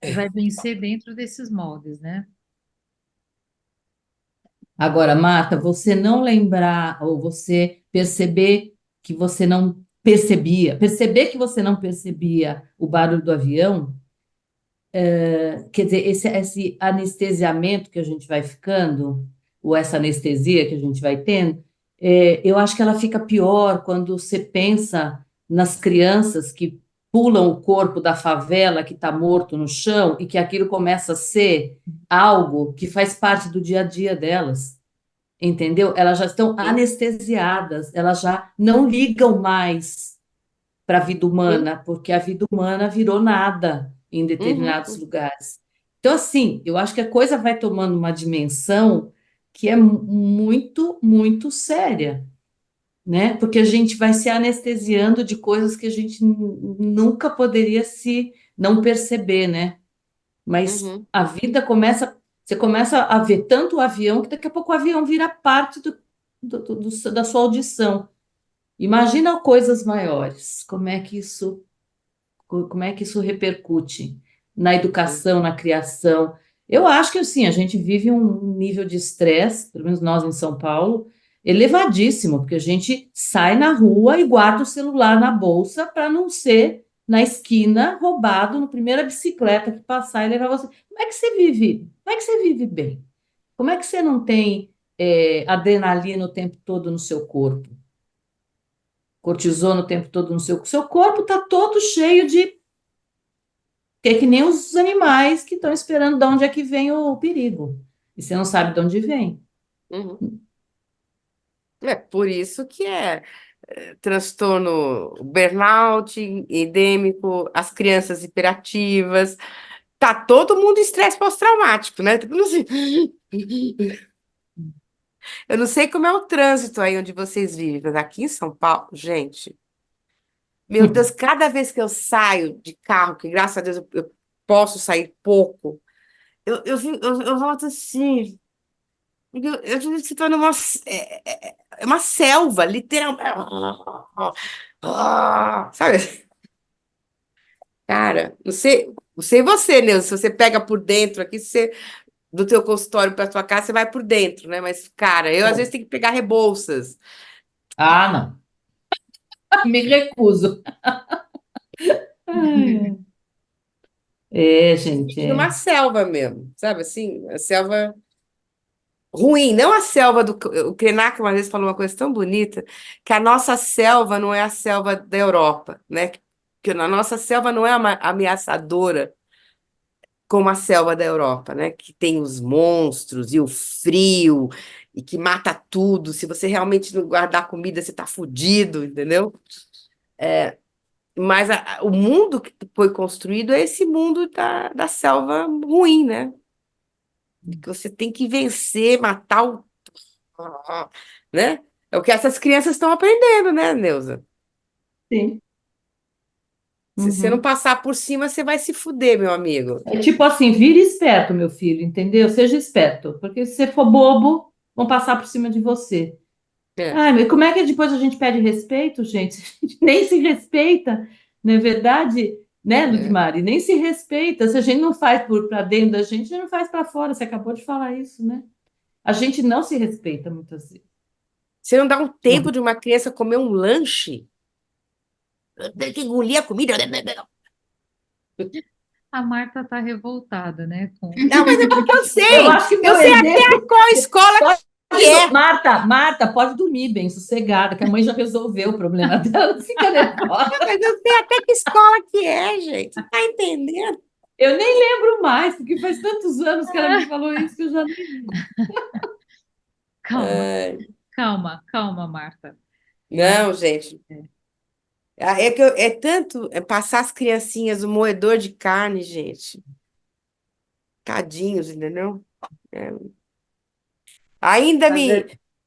Que vai vencer dentro desses moldes, né? Agora, Marta, você não lembrar ou você perceber que você não percebia, perceber que você não percebia o barulho do avião, quer dizer, esse anestesiamento que a gente vai ficando, ou essa anestesia que a gente vai tendo, eu acho que ela fica pior quando você pensa nas crianças que pulam o corpo da favela que está morto no chão e que aquilo começa a ser algo que faz parte do dia a dia delas. Entendeu? Elas já estão Sim, anestesiadas, elas já não ligam mais para a vida sim. humana, porque a vida humana virou nada em Uhum, determinados lugares. Então, assim, eu acho que a coisa vai tomando uma dimensão que é muito, muito séria, né? Porque a gente vai se anestesiando de coisas que a gente nunca poderia se não perceber, né? Mas uhum, a vida começa, você começa a ver tanto o avião que daqui a pouco o avião vira parte da sua audição. Imagina coisas maiores, como é que isso repercute na uhum, educação, na criação. Eu acho que assim, a gente vive um nível de estresse, pelo menos nós em São Paulo, elevadíssimo, porque a gente sai na rua e guarda o celular na bolsa para não ser na esquina roubado na primeira bicicleta que passar e levar você. Como é que você vive? Como é que você vive bem? Como é que você não tem adrenalina o tempo todo no seu corpo? Cortisona o tempo todo no seu corpo está todo cheio de é que nem os animais que estão esperando de onde é que vem o perigo. E você não sabe de onde vem. uhum. É por isso que transtorno burnout endêmico, as crianças hiperativas, tá todo mundo em estresse pós-traumático, né? Tipo assim, eu não sei como é o trânsito aí onde vocês vivem, mas aqui em São Paulo, gente, meu Deus, cada vez que eu saio de carro, que graças a Deus eu posso sair pouco, eu volto assim. Eu se torna uma selva, literalmente. Sabe? Cara, não sei você, Neuza, se você pega por dentro aqui, se você, do teu consultório para tua casa, você vai por dentro, né? Mas, cara, eu às vezes Bom, tenho que pegar Rebouças. não. Me recuso. Ai, gente, Numa selva mesmo, sabe assim? A selva ruim, não a selva do. O Krenak uma vez falou uma coisa tão bonita, que a nossa selva não é a selva da Europa, né? Que a nossa selva não é ameaçadora como a selva da Europa, né? Que tem os monstros e o frio e que mata tudo. Se você realmente não guardar comida, você tá fudido, entendeu? Mas o mundo que foi construído é esse mundo da selva ruim, né? que você tem que vencer, matar o... né? É o que essas crianças estão aprendendo, né, Neuza? Sim. Se você não Uhum. passar por cima, você vai se fuder, meu amigo. É tipo assim, vire esperto, meu filho, entendeu? Seja esperto, porque se você for bobo, vão passar por cima de você. É, Ai, mas como é que depois a gente pede respeito, gente? A gente nem se respeita, não é verdade? Né, é. Ludmari? Nem se respeita. Se a gente não faz para dentro da gente, a gente não faz para fora. Você acabou de falar isso, né? A gente não se respeita muitas vezes. Você não dá um tempo de uma criança comer um lanche, tem que engolir a comida. A Marta está revoltada, né? Não, mas é porque Eu acho que o eu meu sei até exemplo. qual escola que é. Marta, pode dormir bem, sossegada, que a mãe já resolveu o problema dela. Não fica nervosa. Mas eu sei até que escola que é, gente. Você tá entendendo? Eu nem lembro mais, porque faz tantos anos que ela me falou isso que eu já nem lembro. Calma, calma, calma, Marta. Mas Não, gente. é, É tanto passar as criancinhas o moedor de carne, gente. Tadinhos, entendeu? É, ainda Mas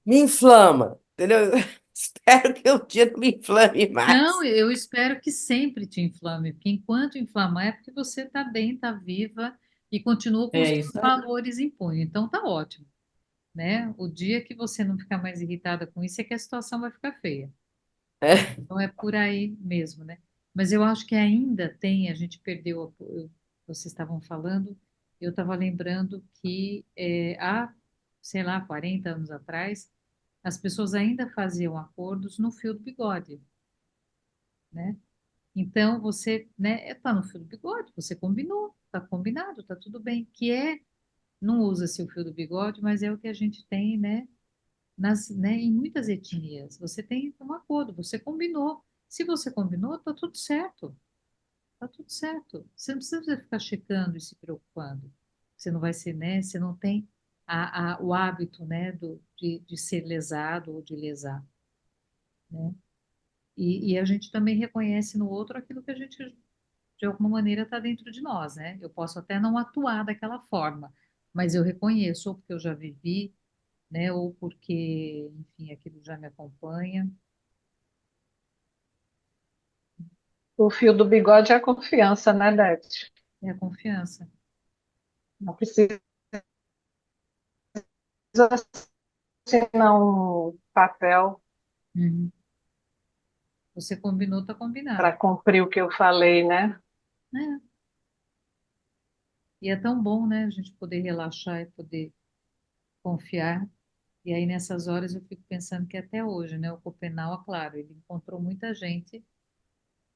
me inflama, entendeu? Espero que um dia não me inflame não, mais. eu espero que sempre te inflame, porque enquanto inflamar é porque você está bem, está viva e continua com os É seus isso aí. valores em punho. Então tá ótimo, né? O dia que você não ficar mais irritada com isso é que a situação vai ficar feia. Então é por aí mesmo, né? Mas eu acho que ainda tem, a gente perdeu, vocês estavam falando, eu estava lembrando que há, sei lá, 40 anos atrás, as pessoas ainda faziam acordos no fio do bigode, né? Então você, né, tá no fio do bigode, você combinou, tá combinado, tá tudo bem. Não usa-se o fio do bigode, mas é o que a gente tem, né? Em muitas etnias, você tem um acordo, você combinou. Se você combinou, tá tudo certo. Tá tudo certo. Você não precisa ficar checando e se preocupando. Você não vai ser, né? Você não tem o hábito, né, de ser lesado ou de lesar, né? E a gente também reconhece no outro aquilo que a gente, de alguma maneira, está dentro de nós, né? Eu posso até não atuar daquela forma, mas eu reconheço, ou porque eu já vivi, né? Ou porque, enfim, aquilo já me acompanha. o fio do bigode é a confiança, né, Beth? É a confiança. Não precisa assinar um papel Uhum. Você combinou, tá para combinado. cumprir o que eu falei, né? É. E é tão bom, né, a gente poder relaxar e poder confiar. E aí, nessas horas, eu fico pensando que até hoje, né, o Copenau, claro, ele encontrou muita gente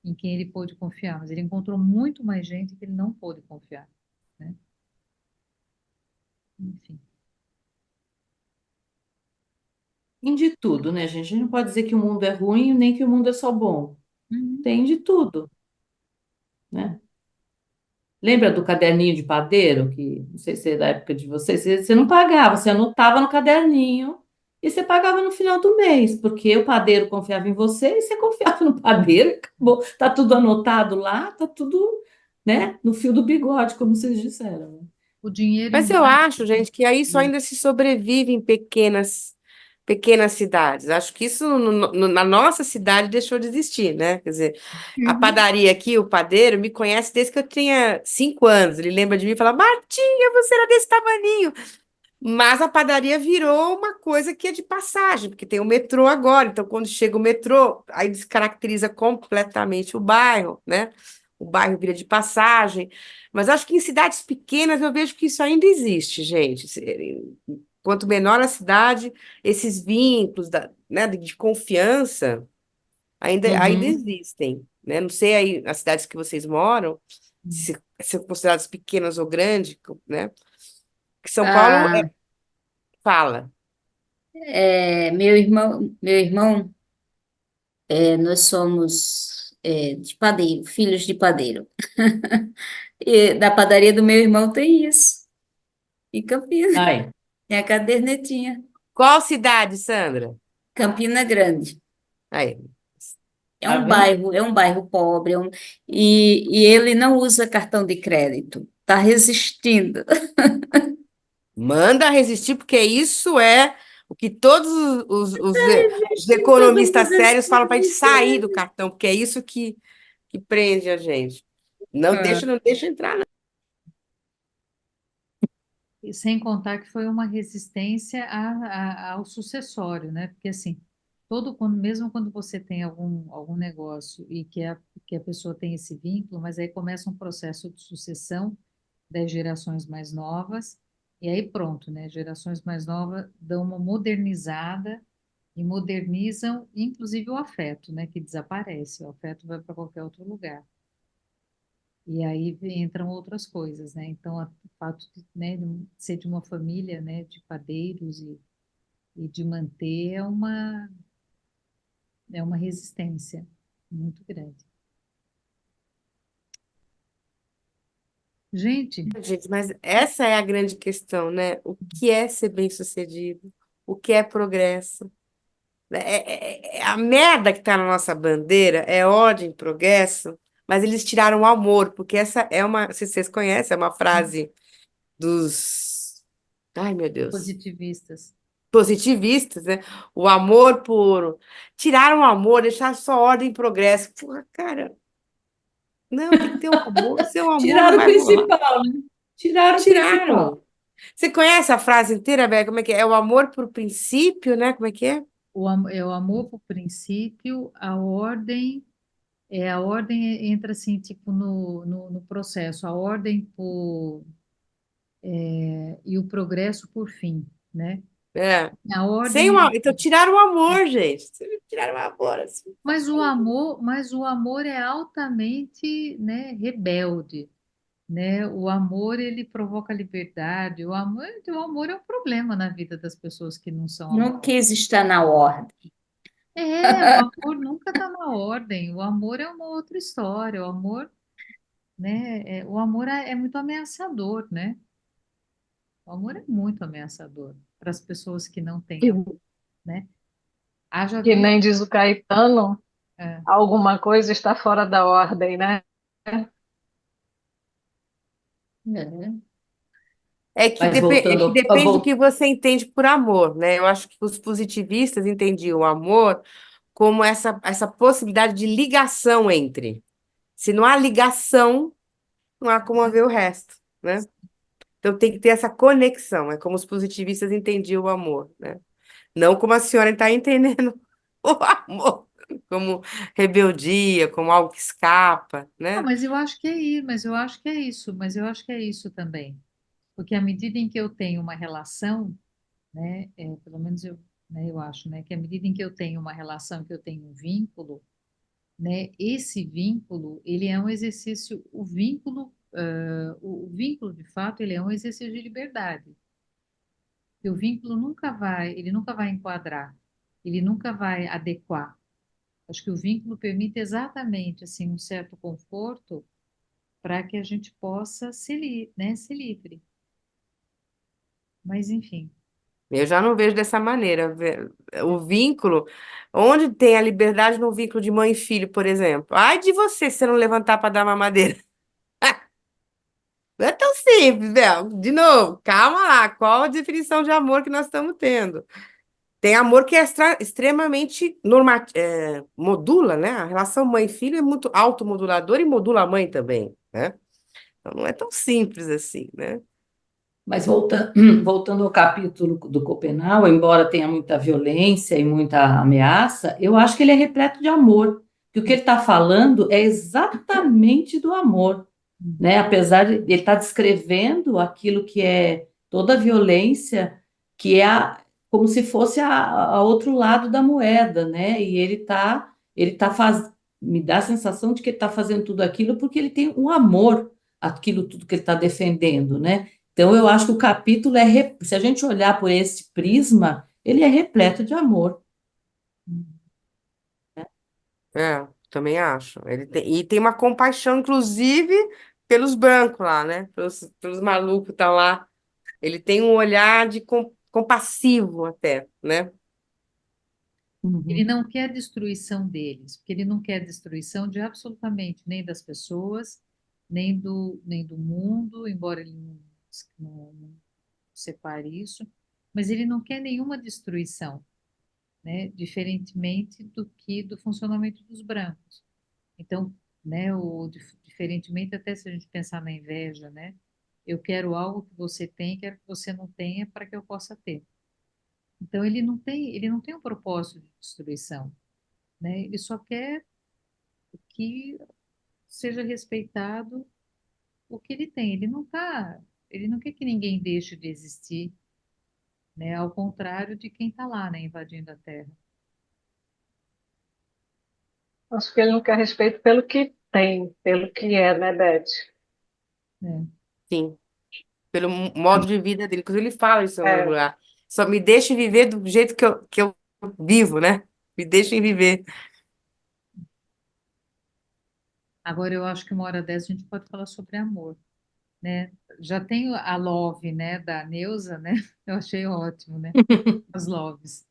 em quem ele pôde confiar, mas ele encontrou muito mais gente que ele não pôde confiar, né? Enfim. Tem de tudo, né, gente? A gente não pode dizer que o mundo é ruim, nem que o mundo é só bom. Uhum. Tem de tudo, né? Lembra do caderninho de padeiro, que não sei se é da época de vocês, você não pagava, você anotava no caderninho e você pagava no final do mês, porque o padeiro confiava em você e você confiava no padeiro, e acabou. Tá tudo anotado lá, tá tudo, né, no fio do bigode, como vocês disseram, né? O dinheiro em Mas eu branco. acho, gente, que isso ainda se sobrevive em pequenas cidades. Acho que isso na nossa cidade deixou de existir, né? Quer dizer, a Uhum. padaria aqui, o padeiro, me conhece desde que eu tinha 5 anos. Ele lembra de mim e fala, Martinha, você era desse tamaninho. Mas a padaria virou uma coisa que é de passagem, porque tem o metrô agora. Então, quando chega o metrô, aí descaracteriza completamente o bairro, né? O bairro vira de passagem. Mas acho que em cidades pequenas eu vejo que isso ainda existe, gente. Quanto menor a cidade, esses vínculos né, de confiança ainda Uhum. existem, né? Não sei aí nas cidades que vocês moram, se são consideradas pequenas ou grandes, né? Que São Paulo Ah, fala. nós somos de padeiro, filhos de padeiro. E da padaria do meu irmão tem isso. E Campina, Aí, tem a cadernetinha. Qual cidade, Sandra? Campina Grande. Aí. tá vendo? É um bairro pobre, e ele não usa cartão de crédito. Está resistindo. Manda resistir, porque isso é o que todos os Investir em todo economistas mundo sérios assim, falam para a gente sair do cartão, porque é isso que prende a gente. Não deixa entrar, não. E sem contar que foi uma resistência ao sucessório, né? Porque assim, mesmo quando você tem algum negócio e que a pessoa tem esse vínculo, mas aí começa um processo de sucessão das gerações mais novas, e aí pronto, né? Gerações mais novas dão uma modernizada e modernizam, inclusive o afeto, né? Que desaparece, o afeto vai para qualquer outro lugar. E aí entram outras coisas, né? Então, o fato de, né, de ser de uma família, né, de padeiros e de manter é uma resistência muito grande. Gente, Gente, mas essa é a grande questão, né? O que é ser bem-sucedido? O que é progresso? A merda que está na nossa bandeira é ordem, progresso, mas eles tiraram o amor, porque essa é uma, se vocês conhecem, é uma frase dos, ai meu Deus, positivistas. positivistas, né? O amor puro. Tiraram o amor, deixaram só ordem e progresso. Porra, cara, não, tem que ter o amor, sem o amor não Tiraram o vai rolar. principal, né? Tiraram o principal. Tiraram. Você conhece a frase inteira, Bé? Como é que é? É o amor por princípio, né? Como é que é? É o amor por princípio, a ordem entra assim, tipo, no processo, a ordem e o progresso por fim, né? É. A Sem ordem é. Então tiraram o amor, gente. Tiraram o amor, assim. Mas o amor é altamente, né, rebelde, né? O amor ele provoca liberdade. O amor é um problema na vida das pessoas que não são não amadas. quis estar na ordem. O amor nunca está na ordem. O amor é uma outra história. O amor, né? O amor é muito ameaçador, né? O amor é muito ameaçador para as pessoas que não têm Que, amor, né? Haja que vista. nem diz o Caetano, É, alguma coisa está fora da ordem, né? É. Mas É que voltando, depende do que você entende por amor, né? Eu acho que os positivistas entendiam o amor como essa possibilidade de ligação entre. Se não há ligação, não há como haver o resto, né? Então tem que ter essa conexão. É como os positivistas entendiam o amor, né? Não como a senhora está entendendo o amor, como rebeldia, como algo que escapa, ah, né? mas eu acho que é isso, mas eu acho que é isso também. Porque à medida em que eu tenho uma relação, né, pelo menos eu acho, né, que à medida em que eu tenho uma relação, que eu tenho um vínculo, né, esse vínculo, ele é um exercício, o vínculo de fato, ele é um exercício de liberdade. E o vínculo ele nunca vai enquadrar, ele nunca vai adequar. Acho que o vínculo permite exatamente assim um certo conforto para que a gente possa ser livre. Mas enfim. Eu já não vejo dessa maneira. O vínculo, onde tem a liberdade no vínculo de mãe e filho, por exemplo. Ai de você se você não levantar para dar mamadeira. Não é tão simples, Bel. De novo, calma lá. Qual a definição de amor que nós estamos tendo? Tem amor que é extremamente modula, né? A relação mãe-filho é muito automoduladora e modula a mãe também, né? Então não é tão simples assim, né? mas voltando ao capítulo do Copenau, embora tenha muita violência e muita ameaça, eu acho que ele é repleto de amor. Que o que ele está falando é exatamente do amor, né? Apesar de ele estar descrevendo aquilo que é toda a violência, que é como se fosse a outro lado da moeda, né? E me dá a sensação de que ele está fazendo tudo aquilo porque ele tem um amor àquilo tudo que ele está defendendo, né? Então eu acho que o capítulo se a gente olhar por esse prisma, ele é repleto de amor. É, também acho. E tem uma compaixão, inclusive, pelos brancos lá, né? Pelos malucos que estão lá. Ele tem um olhar de compassivo até, né? Ele Uhum. não quer a destruição deles, porque ele não quer a destruição de absolutamente nem das pessoas, nem do mundo, embora ele não separe isso, mas ele não quer nenhuma destruição, né? Diferentemente do que do funcionamento dos brancos. Então, né, diferentemente até se a gente pensar na inveja, né? Eu quero algo que você tem, quero que você não tenha para que eu possa ter. Então ele não tem um propósito de destruição, né? Ele só quer que seja respeitado o que ele tem. Ele não quer que ninguém deixe de existir, né? Ao contrário de quem está lá, né, invadindo a Terra. Acho que ele não quer respeito pelo que tem, pelo que é, né, Beth? Né? Sim, pelo modo de vida dele. Inclusive, ele fala isso em algum É, lugar. Só me deixe viver do jeito que eu vivo, né? Me deixem viver. Agora eu acho que uma hora dessa a gente pode falar sobre amor, né? Já tem a Love, né, da Neuza, né? Eu achei ótimo, né? As Loves.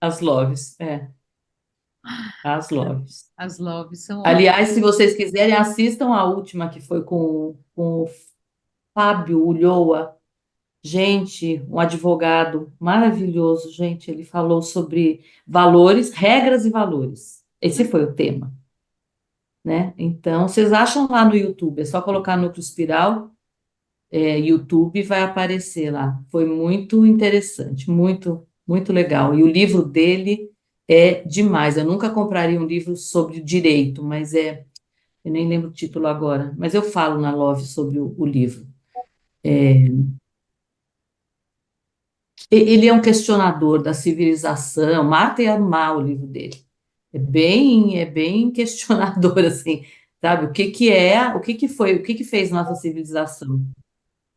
As Loves, as Loves. As Loves são ótimas. Aliás, se vocês quiserem, assistam a última que foi com o Fábio Ulloa. Gente, um advogado maravilhoso, gente. Ele falou sobre valores, regras e valores. Esse foi o tema, né? Então, vocês acham lá no YouTube, é só colocar Núcleo Espiral, YouTube vai aparecer lá. Foi muito interessante, muito, muito legal. E o livro dele é demais. Eu nunca compraria um livro sobre direito, mas eu nem lembro o título agora, mas eu falo na Love sobre o livro. Ele é um questionador da civilização, Mata e Amar, o livro dele. É bem questionador, assim, sabe? O que que fez nossa civilização?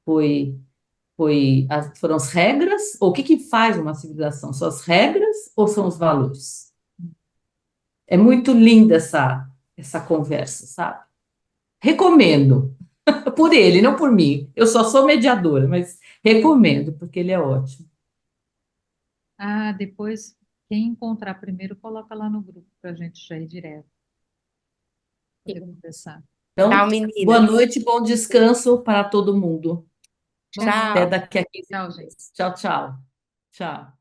Foi, foram as regras? Ou o que que faz uma civilização? São as regras ou são os valores? É muito linda essa conversa, sabe? Recomendo, por ele, não por mim. Eu só sou mediadora, mas recomendo, porque ele é ótimo. Ah, depois, quem encontrar primeiro, coloca lá no grupo para a gente já ir direto, poder conversar. Então, Tchau, boa meninas. noite, bom descanso para todo mundo. Boa Até noite. Tchau. daqui a 15 Tchau, gente. dias. Tchau, tchau. Tchau.